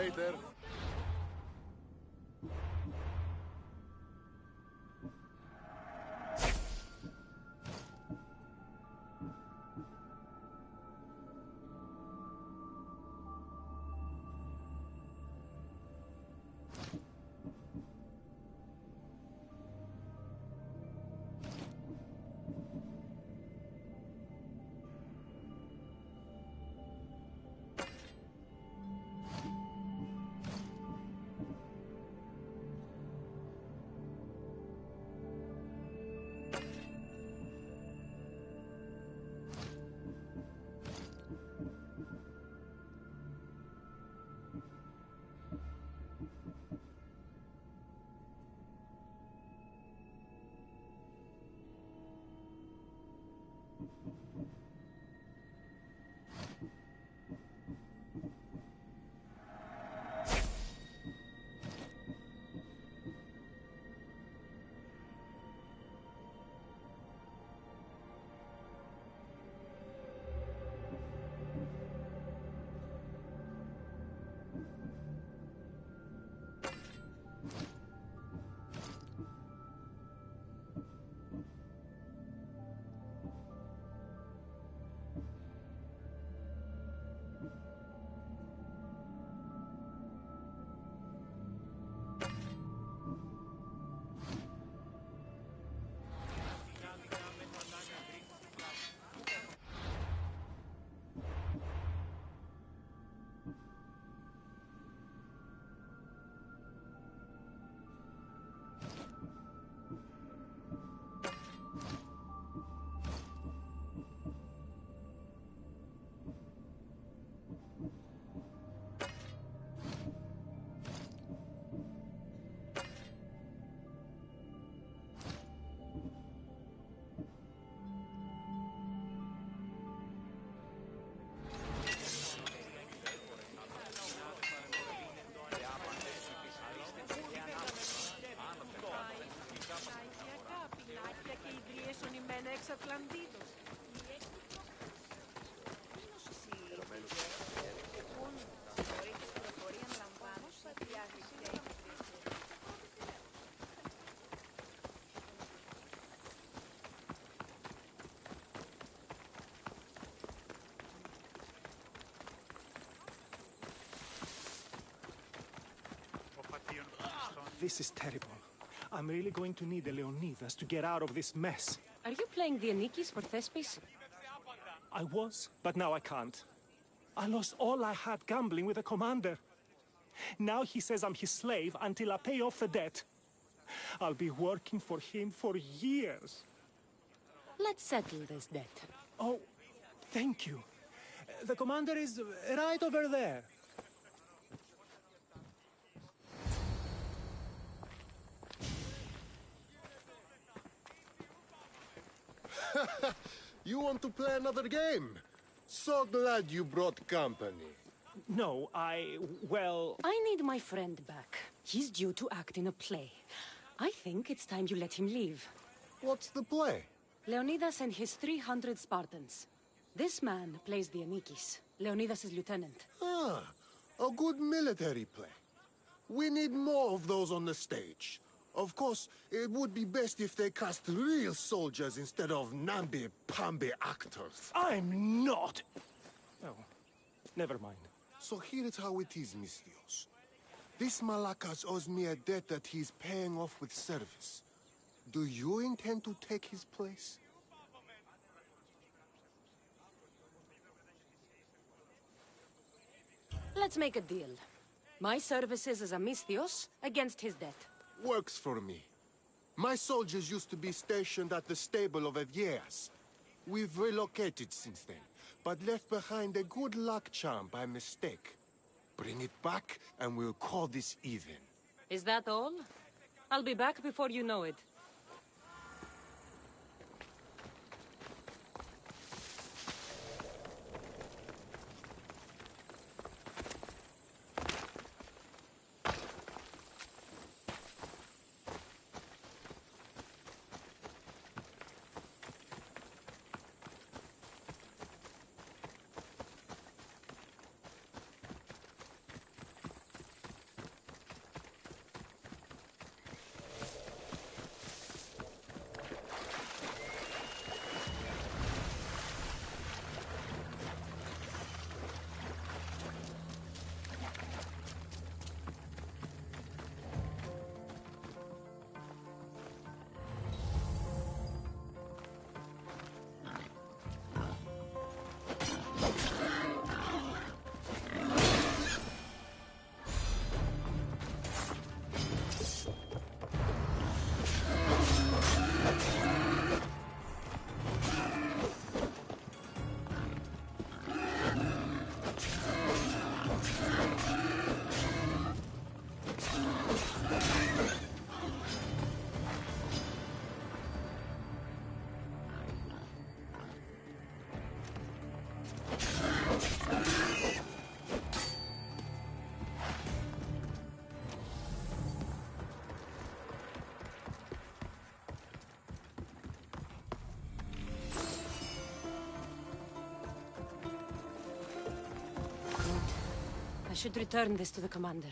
J: Later.
K: This is terrible. I'm really going to need the Leonidas to get out of this mess.
C: Are you playing the Anikis for Thespis?
K: I was, but now I can't. I lost all I had gambling with the commander. Now he says I'm his slave until I pay off the debt. I'll be working for him for years.
C: Let's settle this debt.
K: Oh, thank you. The commander is right over there.
J: You want to play another game? So glad you brought company.
K: No, well...
C: I need my friend back. He's due to act in a play. I think it's time you let him leave.
J: What's the play?
C: Leonidas and his 300 Spartans. This man plays the Anikis, Leonidas' lieutenant.
J: Ah, a good military play. We need more of those on the stage. Of course, it would be best if they cast real soldiers instead of namby-pamby actors.
K: I'm not! Oh, never mind.
J: So here is how it is, Misthios. This Malakas owes me a debt that he's paying off with service. Do you intend to take his place?
C: Let's make a deal. My services as a Misthios against his debt.
J: Works for me. My soldiers used to be stationed at the stable of Evias. We've relocated since then, but left behind a good luck charm by mistake. Bring it back, and we'll call this even.
C: Is that all? I'll be back before you know it.
B: should return this to the commander.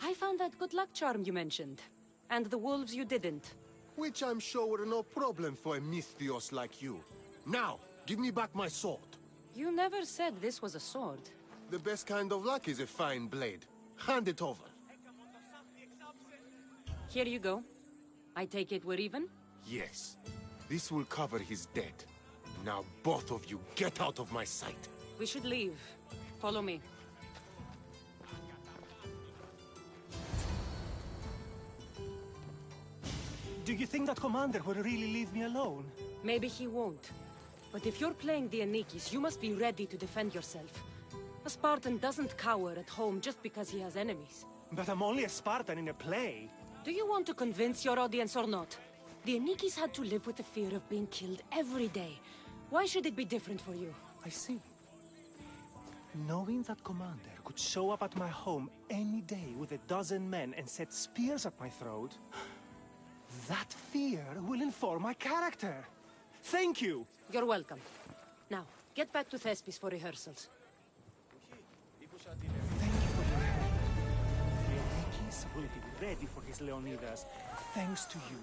B: I found that good luck charm you mentioned. And the wolves you didn't.
J: Which I'm sure were no problem for a Misthios like you. Now, give me back my sword.
B: You never said this was a sword.
J: The best kind of luck is a fine blade. Hand it over.
B: Here you go. I take it we're even?
J: Yes. This will cover his debt. Now both of you get out of my sight.
B: We should leave. Follow me.
K: Do you think that commander will really leave me alone?
B: Maybe he won't. But if you're playing the Anikis, you must be ready to defend yourself. A Spartan doesn't cower at home just because he has enemies.
K: But I'm only a Spartan in a play.
B: Do you want to convince your audience or not? The Anikis had to live with the fear of being killed every day. Why should it be different for you?
K: I see. Knowing that commander could show up at my home any day with 12 men and set spears at my throat, that fear will inform my character. Thank you!
B: You're welcome. Now, get back to Thespis for rehearsals.
K: Thank you for your help. Leonikis will be ready for his Leonidas, thanks to you.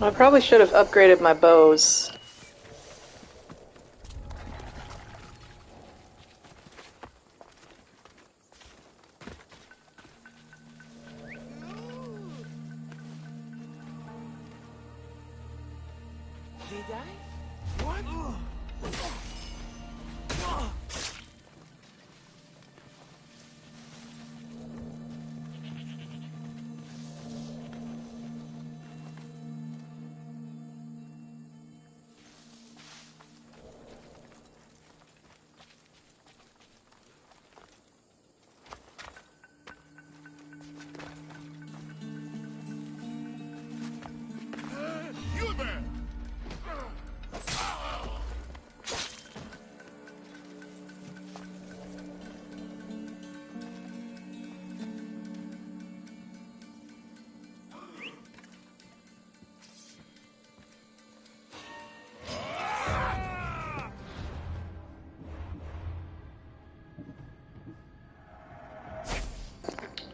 A: I probably should have upgraded my bows.
F: Did I? What?
J: You there!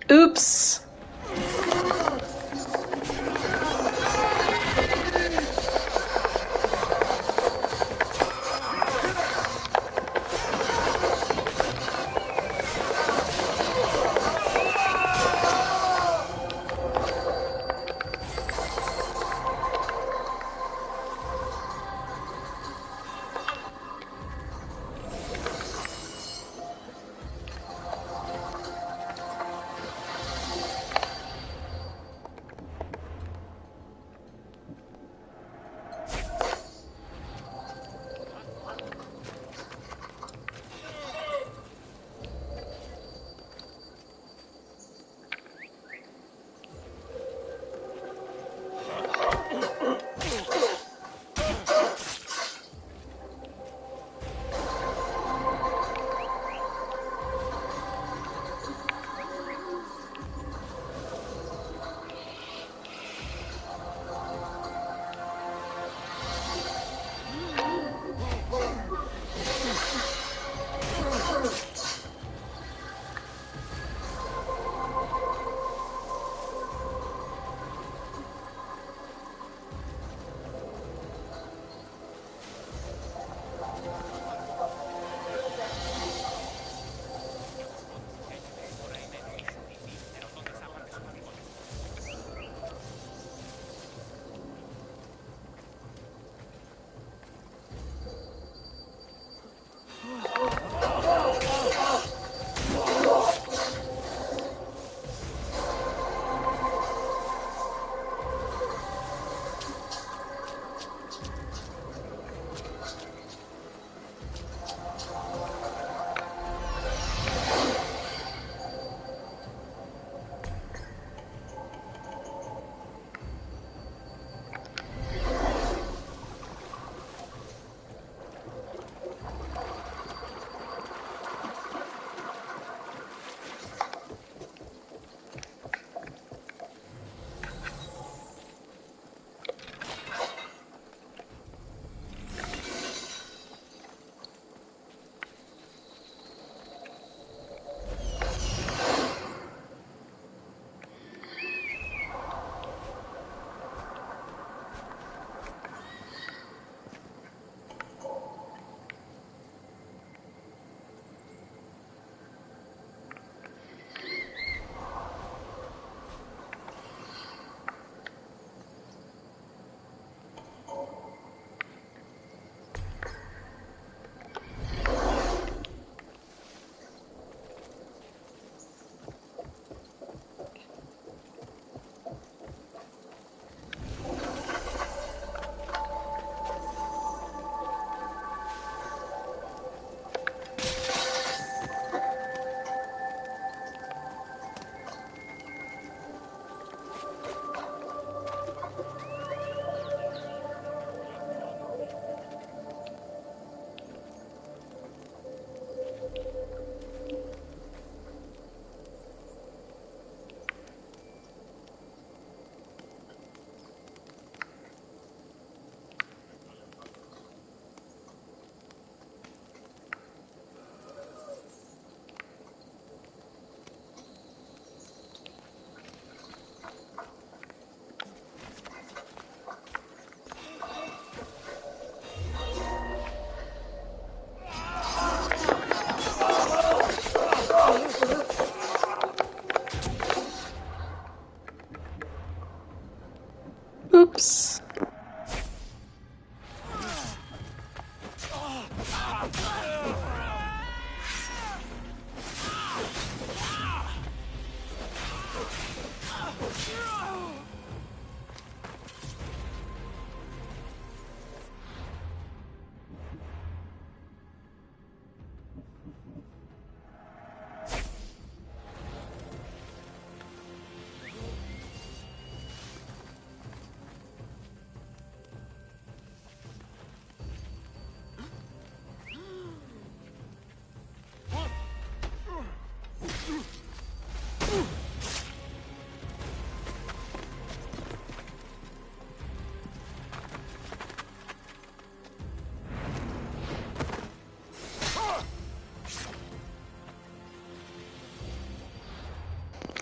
A: Oops!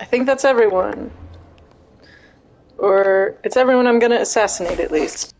A: I think that's everyone. Or it's everyone I'm gonna assassinate at least.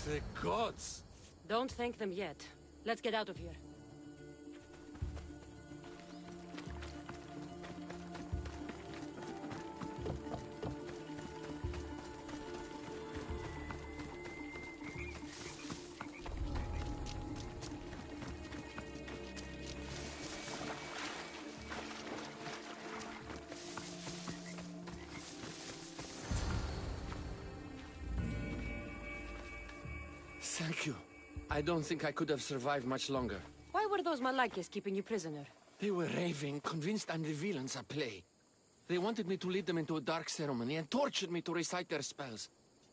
G: The gods!
C: Don't thank them yet. Let's get out of here.
L: Thank you. I don't think I could have survived much longer.
C: Why were those Malakias keeping you prisoner?
L: They were raving, convinced I'm the villains at play. They wanted me to lead them into a dark ceremony and tortured me to recite their spells.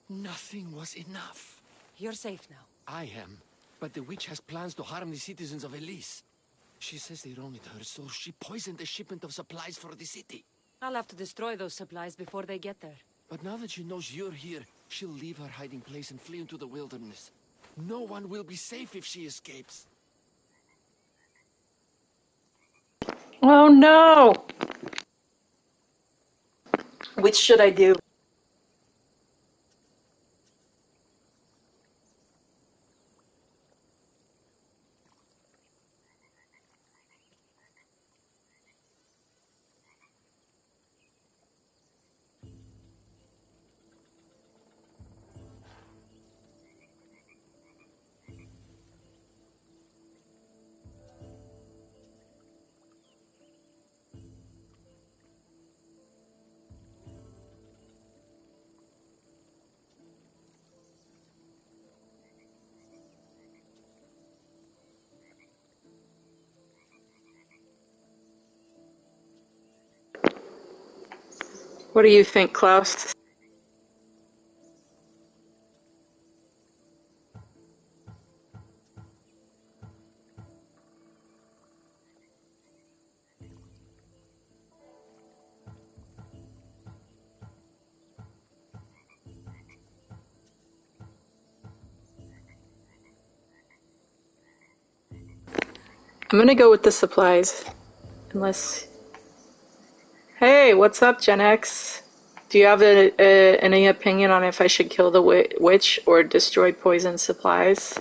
L: Nothing was enough.
C: You're safe now.
L: I am. But the witch has plans to harm the citizens of Elise. She says they wronged her, so she poisoned the shipment of supplies for the city.
C: I'll have to destroy those supplies before they get there.
L: But now that she knows you're here, she'll leave her hiding place and flee into the wilderness. No one will be safe if she escapes.
A: Oh no! Which should I do? What do you think, Klaus? I'm gonna go with the supplies. Unless... Hey, what's up, Gen X? Do you have any opinion on if I should kill the witch or destroy poison supplies?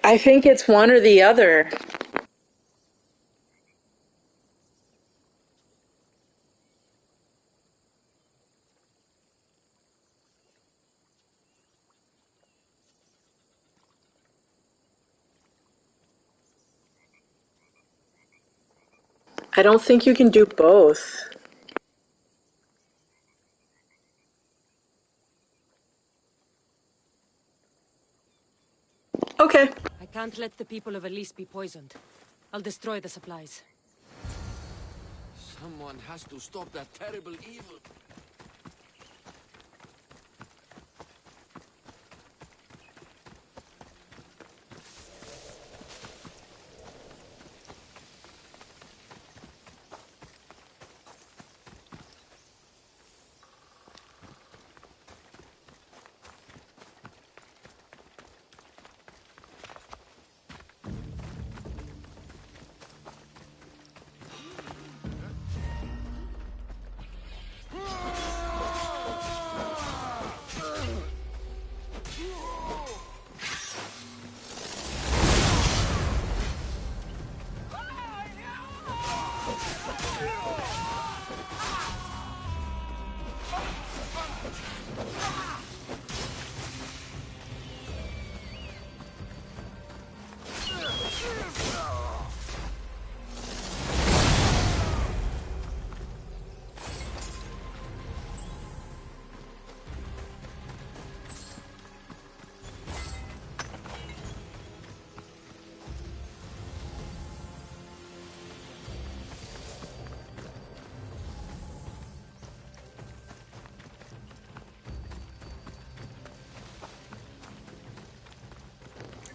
A: I think it's one or the other. I don't think you can do both. Okay.
C: I can't let the people of Elise be poisoned. I'll destroy the supplies.
L: Someone has to stop that terrible evil.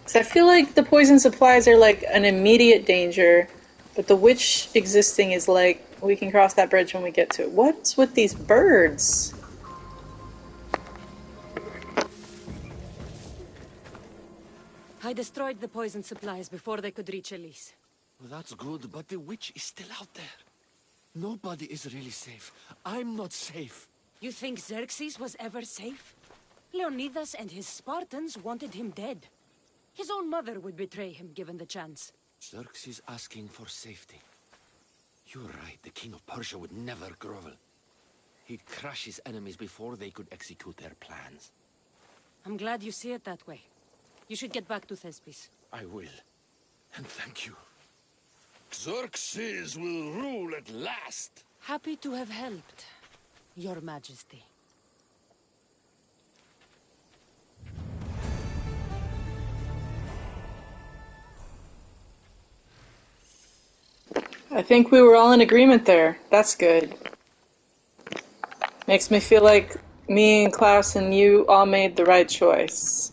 A: So I feel like the poison supplies are like an immediate danger, but the witch existing is like, we can cross that bridge when we get to it. What's with these birds?
C: I destroyed the poison supplies before they could reach Elise.
L: Well, that's good, but the witch is still out there. Nobody is really safe. I'm not safe.
B: You think Xerxes was ever safe? Leonidas and his Spartans wanted him dead. His own mother would betray him given the chance.
L: Xerxes asking for safety. You're right, the king of Persia would never grovel. He'd crush his enemies before they could execute their plans.
B: I'm glad you see it that way. You should get back to Thespis.
L: I will. And thank you. Xerxes will rule at last!
B: Happy to have helped, Your Majesty.
A: I think we were all in agreement there. That's good. Makes me feel like me and Klaus and you all made the right choice.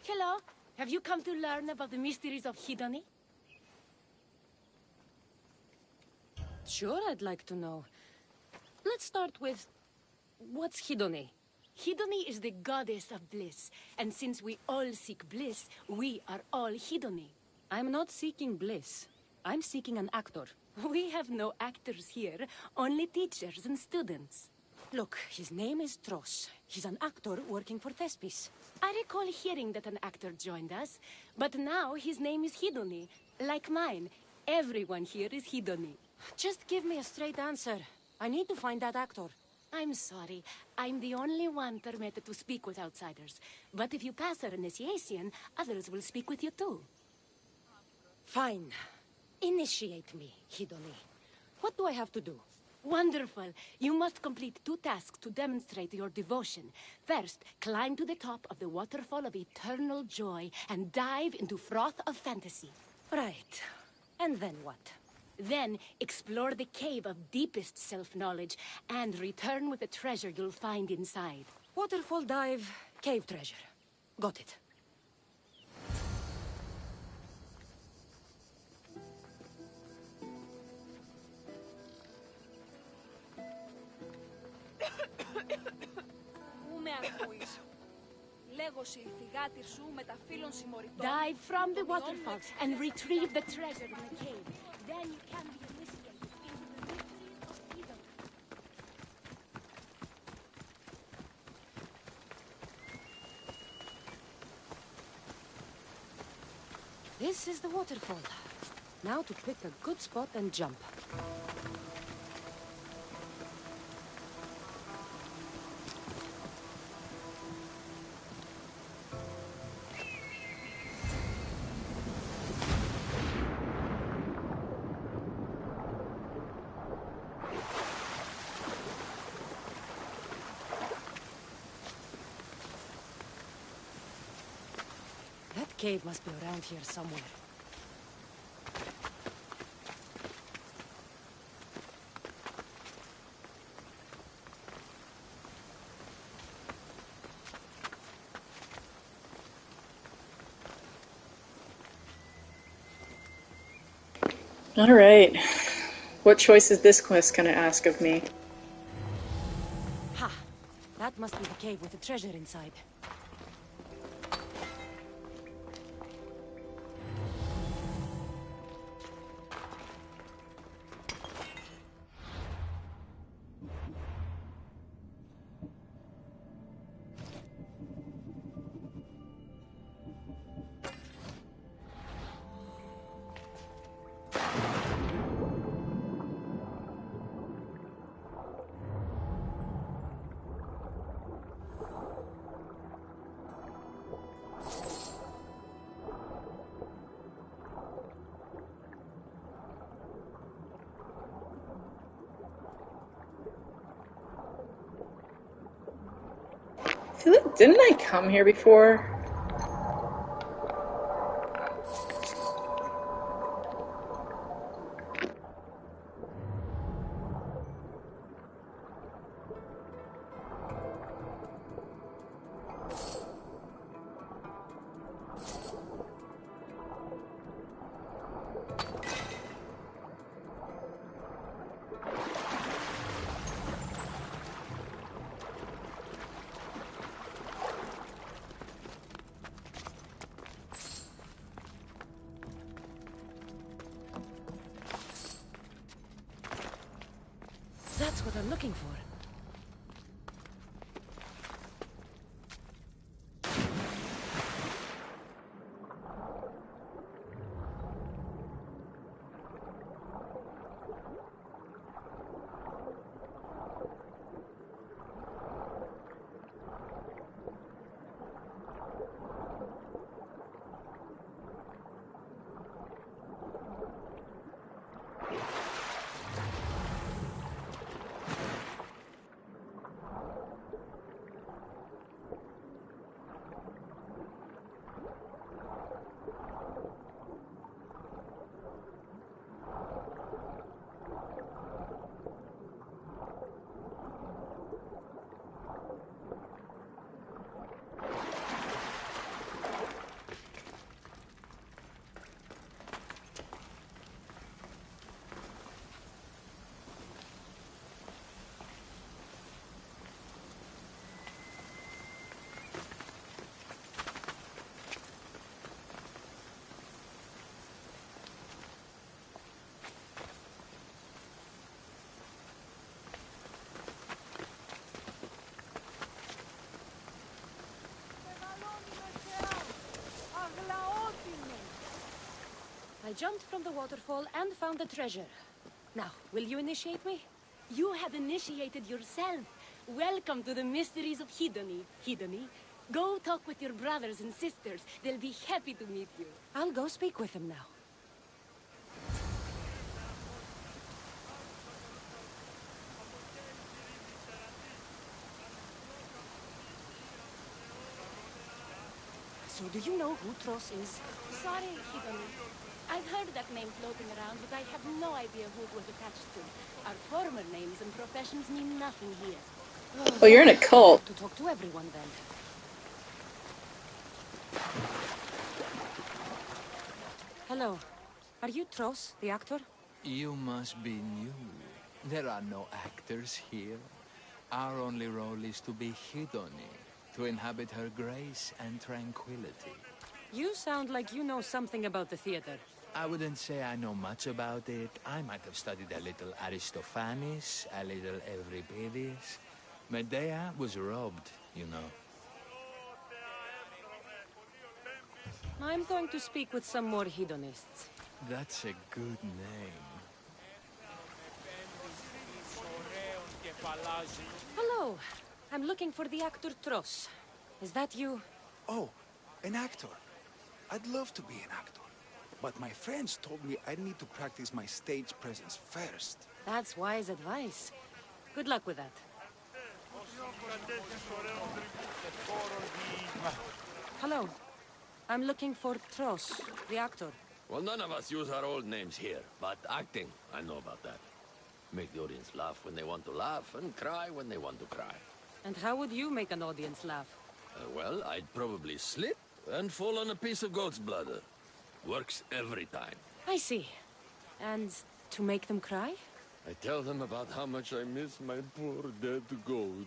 B: Hello. Have you come to learn about the mysteries of Hedony? Sure, I'd like to know. Let's start with... what's Hedony? Hedony is the goddess of bliss, and since we all seek bliss, we are all Hedony. I'm not seeking bliss. I'm seeking an actor. We have no actors here, only teachers and students. Look, his name is Tros. He's an actor working for Thespis. I recall hearing that an actor joined us, but now his name is Hedony. Like mine, everyone here is Hedony. Just give me a straight answer. I need to find that actor. I'm sorry. I'm the only one permitted to speak with outsiders. But if you pass our initiation, others will speak with you too. Fine. Initiate me, Hedony. What do I have to do? Wonderful. You must complete 2 tasks to demonstrate your devotion. First, climb to the top of the waterfall of eternal joy and dive into froth of fantasy. Right. And then what? Then, explore the cave of deepest self-knowledge and return with the treasure you'll find inside. Waterfall dive, cave treasure. Got it. Dive from the waterfall and retrieve the treasure in the cave. Then you can be initiated into the mysteries of Hedony. This is the waterfall. Now to pick a good spot and jump. That cave must be around here somewhere.
A: All right. What choice is this quest going to ask of me?
B: That must be the cave with the treasure inside.
A: I feel like, didn't I come here before?
B: That's what I'm looking for. I jumped from the waterfall and found the treasure. Now, will you initiate me?
M: You have initiated yourself. Welcome to the mysteries of Hedony. Hedony, go talk with your brothers and sisters. They'll be happy to meet you.
B: I'll go speak with them now. So do you know who Tros is?
M: Sorry, Hedony. I've heard that name floating around, but I have no idea who it was attached to. Our former names and professions mean nothing here.
A: Oh, you're in a cult.
B: To talk to everyone then. Hello. Are you Tros, the actor?
N: You must be new. There are no actors here. Our only role is to be Hedony, to inhabit her grace and tranquility.
B: You sound like you know something about the theater.
N: I wouldn't say I know much about it. I might have studied a little Aristophanes, a little Euripides. Medea was robbed, you know.
B: I'm going to speak with some more hedonists.
N: That's a good name.
B: Hello. I'm looking for the actor Tros. Is that you?
O: Oh, an actor. I'd love to be an actor. But my friends told me I need to practice my stage presence first.
B: That's wise advice. Good luck with that. Hello. I'm looking for Tros, the actor.
P: Well, none of us use our old names here, but acting, I know about that. Make the audience laugh when they want to laugh, and cry when they want to cry.
B: And how would you make an audience laugh?
P: Well, I'd probably slip and fall on a piece of goat's bladder. Works every time.
B: I see. And to make them cry?
P: I tell them about how much I miss my poor dead goat.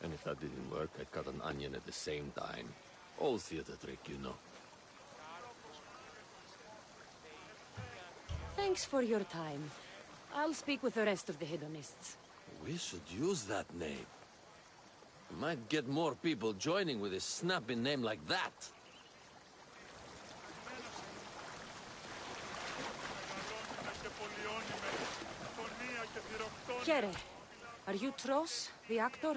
P: And if that didn't work, I'd cut an onion at the same time. Old theater trick, you know.
B: Thanks for your time. I'll speak with the rest of the hedonists.
P: We should use that name. We might get more people joining with a snappy name like that.
B: Kere, are you Tros, the actor?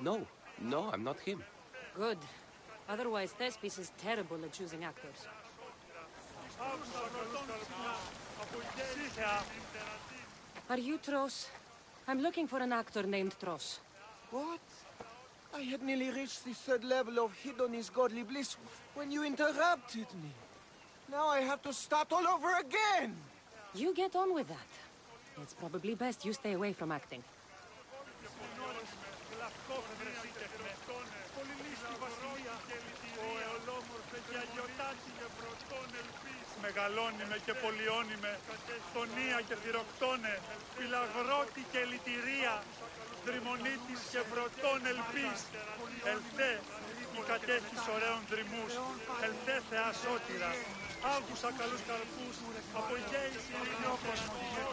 Q: No, I'm not him.
B: Good. Otherwise, Thespis is terrible at choosing actors. Are you Tros? I'm looking for an actor named Tros.
Q: What? I had nearly reached the third level of Hidoni's godly bliss when you interrupted me. Now I have to start all over again!
B: You get on with that. It's probably best you stay away from acting.
R: Μεγαλώνει και πολιώνει με, τονία και θηροκτώνε, φυλαγρώτη και λυτηρία, δρυμονίτης και βρωτών ελπίς. Ελθέ, η κατέχεις ωραίων δρυμούς, ελθέ Θεά σώτηρα, άκουσα καλούς καρπούς, από γέης ειρήνη όπως ελθέ.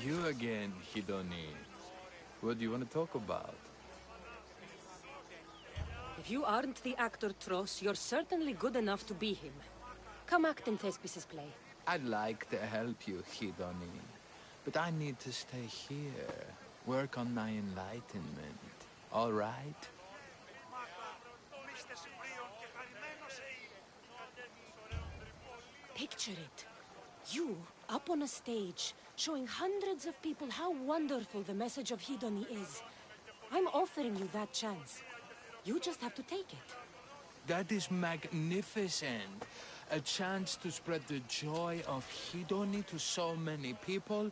N: You again, Hidoni. What do you want to talk about?
B: If you aren't the actor Tros, you're certainly good enough to be him. Come act in Thespis' play.
N: I'd like to help you, Hidoni. But I need to stay here. Work on my enlightenment. All right?
B: Picture it. You, up on a stage, showing hundreds of people how wonderful the message of Hidoni is. I'm offering you that chance. You just have to take it.
N: That is magnificent. A chance to spread the joy of Hidoni to so many people.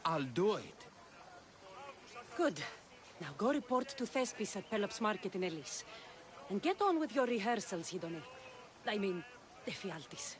N: I'll do it.
B: Good. Now go report to Thespis at Pelops Market in Elis. And get on with your rehearsals, Hidoni. I mean, Ephialtis.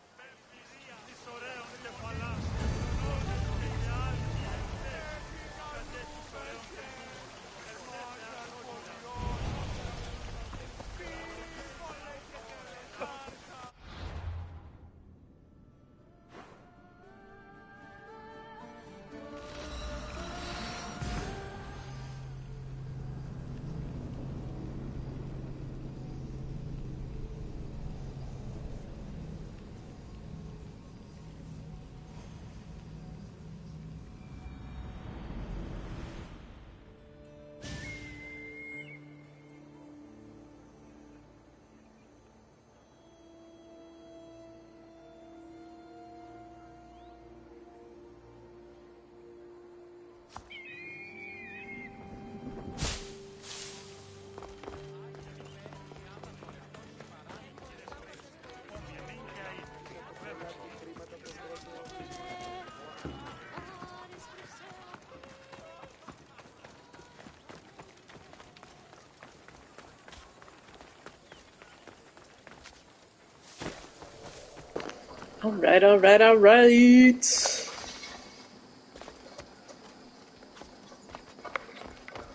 A: Alright, alright, alright.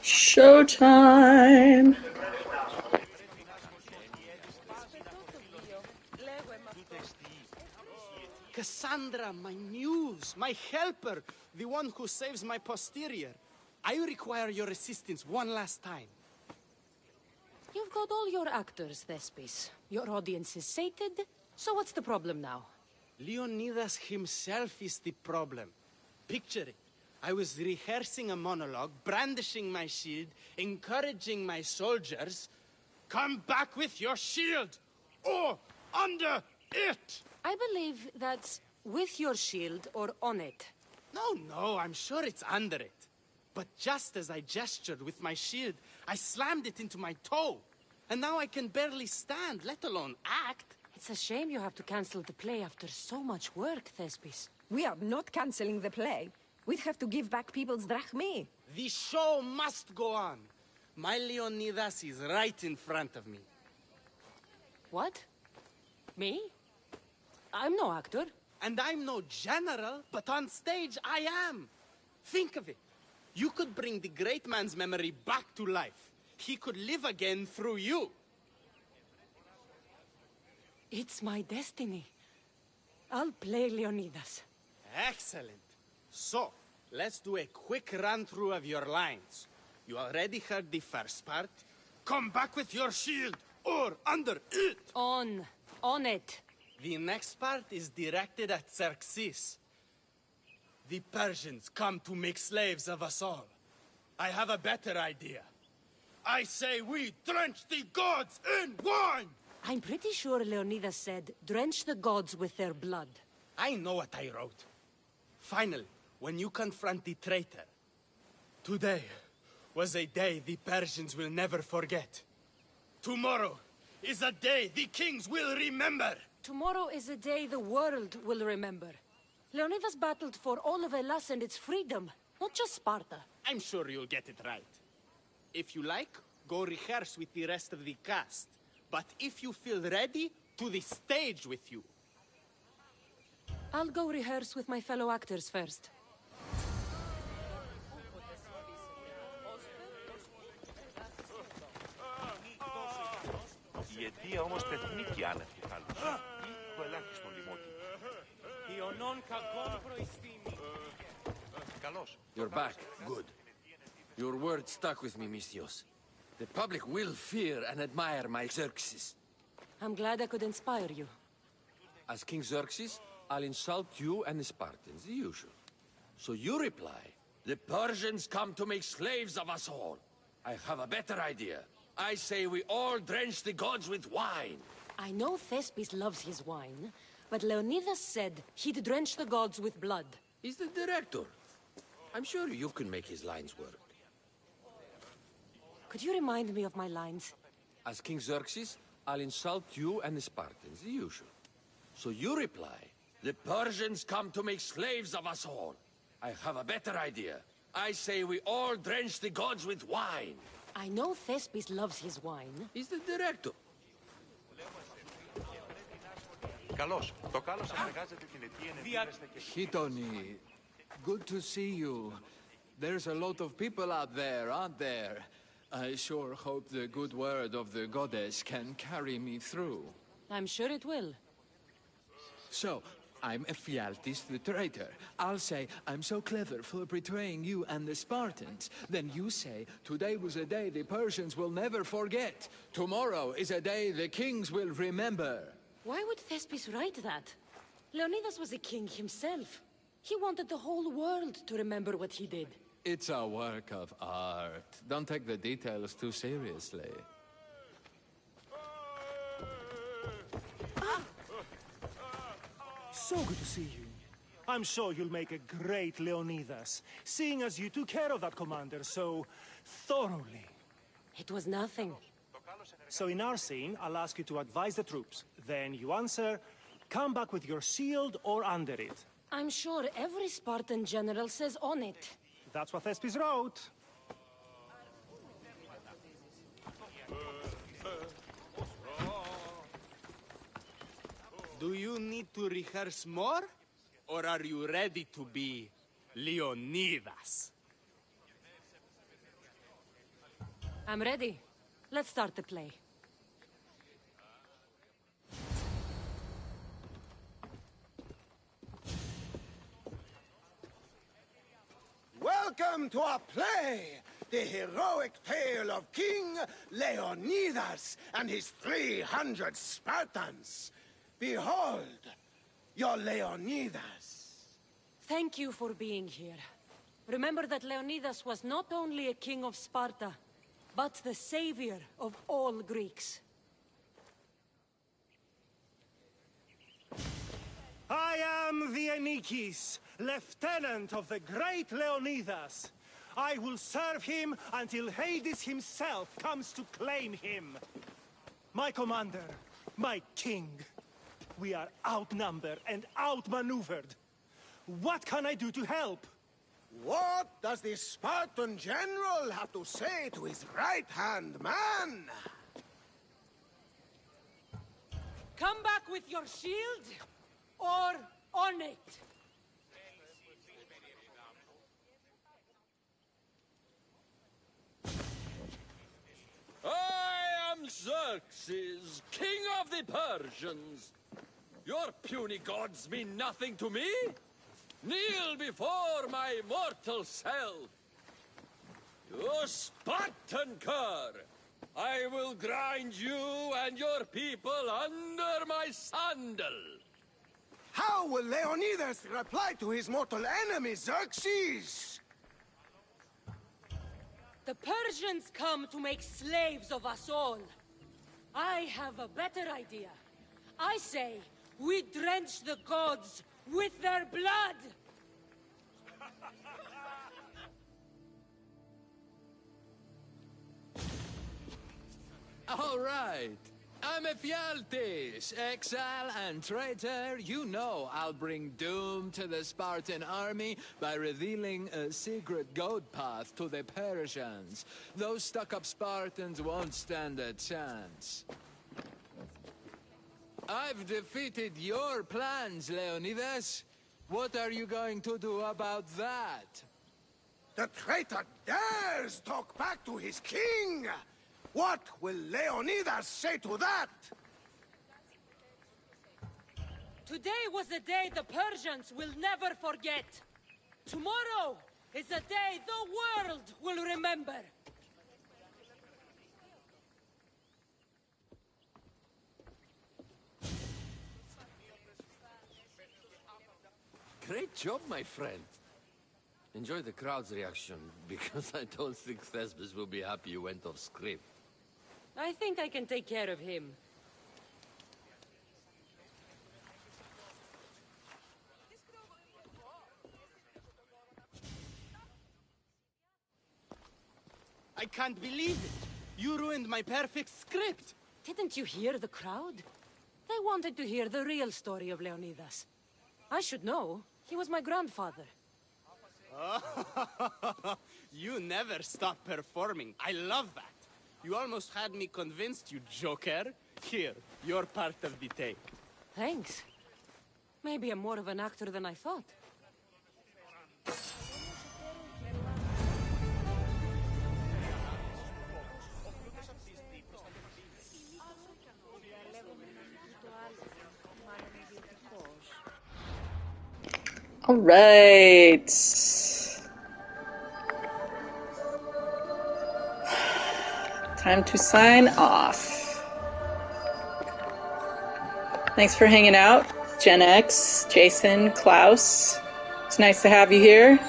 A: Showtime.
H: Cassandra, my muse, my helper, the one who saves my posterior. I require your assistance one last time.
B: You've got all your actors, Thespis. Your audience is sated, so what's the problem now?
H: Leonidas himself is the problem. Picture it. I was rehearsing a monologue, brandishing my shield, encouraging my soldiers. Come back with your shield! Or under it!
B: I believe that's with your shield or on it.
H: No, I'm sure it's under it. But just as I gestured with my shield, I slammed it into my toe. And now I can barely stand, let alone act.
B: It's a shame you have to cancel the play after so much work, Thespis.
I: We are not canceling the play. We'd have to give back people's drachmae.
H: The show must go on. My Leonidas is right in front of me.
B: What? Me? I'm no actor.
H: And I'm no general, but on stage I am. Think of it. You could bring the great man's memory back to life. He could live again through you.
B: It's my destiny. I'll play Leonidas.
H: Excellent. So, let's do a quick run-through of your lines. You already heard the first part. Come back with your shield, or under it.
B: On it.
H: The next part is directed at Xerxes. The Persians come to make slaves of us all. I have a better idea. I say we drench the gods in wine!
B: I'm pretty sure Leonidas said, drench the gods with their blood.
H: I know what I wrote. Finally, when you confront the traitor, today was a day the Persians will never forget. Tomorrow is a day the kings will remember.
B: Tomorrow is a day the world will remember. Leonidas battled for all of Hellas and its freedom, not just Sparta.
H: I'm sure you'll get it right. If you like, go rehearse with the rest of the cast. But if you feel ready, to the stage with you.
B: I'll go rehearse with my fellow actors first.
S: Η αιτία όμως τεχνίκη άνευ κεφάλους ή το ελάχιστον λιμόκι.
G: Ιωνών κακών προϊστήμη.
S: Καλώς.
L: You're back. Good. Your word stuck with me, Misthios. The public will fear and admire my Xerxes.
B: I'm glad I could inspire you.
L: As King Xerxes, I'll insult you and the Spartans, the usual. So you reply, the Persians come to make slaves of us all. I have a better idea. I say we all drench the gods with wine.
B: I know Thespis loves his wine, but Leonidas said he'd drench the gods with blood.
L: He's the director. I'm sure you can make his lines work.
B: Could you remind me of my lines?
L: As King Xerxes, I'll insult you and the Spartans, the usual. So you reply, the Persians come to make slaves of us all. I have a better idea. I say we all drench the gods with wine.
B: I know Thespis loves his wine.
L: He's the director.
S: Καλώς. Το κάλος συνεργάζεται την αιτία ενεργείας και...
N: Hidoni, good to see you. There's a lot of people out there, aren't there? I sure hope the good word of the goddess can carry me through.
B: I'm sure it will.
N: So, I'm Ephialtes the traitor. I'll say, I'm so clever for betraying you and the Spartans. Then you say, today was a day the Persians will never forget. Tomorrow is a day the kings will remember.
B: Why would Thespis write that? Leonidas was a king himself. He wanted the whole world to remember what he did.
N: It's a work of art. Don't take the details too seriously.
K: So good to see you. I'm sure you'll make a great Leonidas, seeing as you took care of that commander so thoroughly.
B: It was nothing.
K: So in our scene, I'll ask you to advise the troops. Then you answer, come back with your shield or under it.
B: I'm sure every Spartan general says on it.
K: That's what Thespis wrote.
H: Do you need to rehearse more? Or are you ready to be Leonidas?
B: I'm ready. Let's start the play.
Q: Welcome to our play, the heroic tale of King Leonidas and his 300 Spartans. Behold, your Leonidas.
B: Thank you for being here. Remember that Leonidas was not only a king of Sparta, but the savior of all Greeks.
K: I am the Enikis, lieutenant of the great Leonidas. I will serve him until Hades himself comes to claim him. My commander, my king, we are outnumbered and outmaneuvered. What can I do to help?
Q: What does the Spartan general have to say to his right-hand man?
B: Come back with your shield, or on it.
L: Xerxes, king of the Persians. Your puny gods mean nothing to me. Kneel before my mortal self. You Spartan cur! I will grind you and your people under my sandal.
Q: How will Leonidas reply to his mortal enemy, Xerxes?
B: The Persians come to make slaves of us all. I have a better idea. I say, we drench the gods with their blood!
N: All right. I'm Ephialtes, exile and traitor. You know I'll bring doom to the Spartan army by revealing a secret goat path to the Persians. Those stuck-up Spartans won't stand a chance. I've defeated your plans, Leonidas. What are you going to do about that?
Q: The traitor dares talk back to his king! What will Leonidas say to that?
B: Today was a day the Persians will never forget. Tomorrow is a day the world will remember.
L: Great job, my friend. Enjoy the crowd's reaction, because I don't think Thesbis will be happy you went off script.
B: I think I can take care of him.
H: I can't believe it. You ruined my perfect script.
B: Didn't you hear the crowd? They wanted to hear the real story of Leonidas. I should know. He was my grandfather.
H: You never stop performing. I love that. You almost had me convinced, you joker. Here, you're part of the take.
B: Thanks. Maybe I'm more of an actor than I thought.
A: All right. Time to sign off. Thanks for hanging out, Gen X, Jason, Klaus. It's nice to have you here.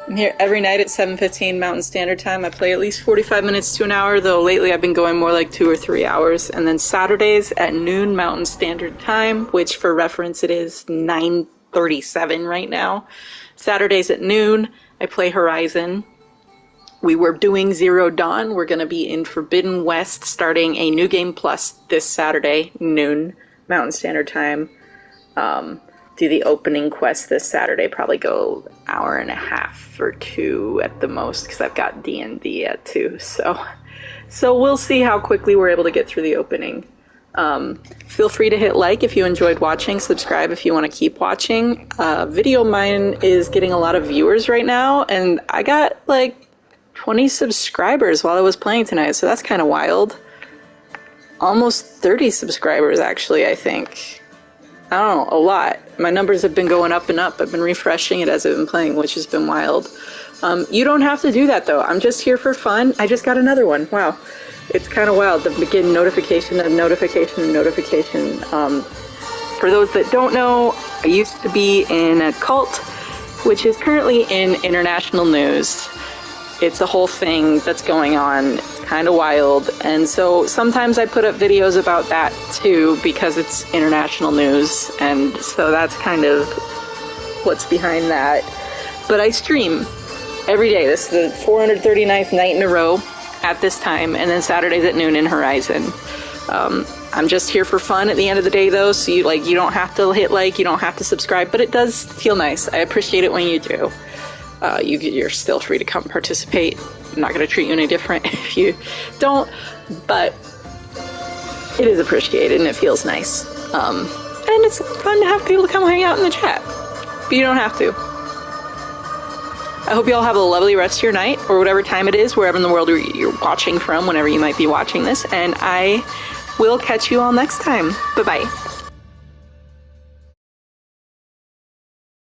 A: I'm here every night at 7:15 Mountain Standard Time. I play at least 45 minutes to an hour, though lately I've been going more like 2 or 3 hours. And then Saturdays at noon Mountain Standard Time, which for reference it is 9:37 right now. Saturdays at noon, I play Horizon. We were doing Zero Dawn. We're going to be in Forbidden West starting a New Game Plus this Saturday, noon, Mountain Standard Time. Do the opening quest this Saturday, probably go an hour and a half or 2 at the most, because I've got D&D at 2. So we'll see how quickly we're able to get through the opening. Feel free to hit like if you enjoyed watching, subscribe if you want to keep watching. Video Mine is getting a lot of viewers right now, and I got like 20 subscribers while I was playing tonight, so that's kind of wild. Almost 30 subscribers, actually, I think. I don't know, a lot. My numbers have been going up and up. I've been refreshing it as I've been playing, which has been wild. You don't have to do that, though. I'm just here for fun. I just got another one. Wow. It's kind of wild to begin notification and notification and notification. For those that don't know, I used to be in a cult, which is currently in international news. It's a whole thing that's going on. It's kind of wild. And so sometimes I put up videos about that too, because it's international news. And so that's kind of what's behind that. But I stream every day. This is the 439th night in a row at this time. And then Saturdays at noon in Horizon. I'm just here for fun at the end of the day, though. So you don't have to hit like, you don't have to subscribe, but it does feel nice. I appreciate it when you do. You're still free to come participate. I'm not going to treat you any different if you don't, but it is appreciated and it feels nice. And it's fun to have people come hang out in the chat, but you don't have to. I hope you all have a lovely rest of your night, or whatever time it is, wherever in the world you're watching from, whenever you might be watching this, and I will catch you all next time. Bye-bye.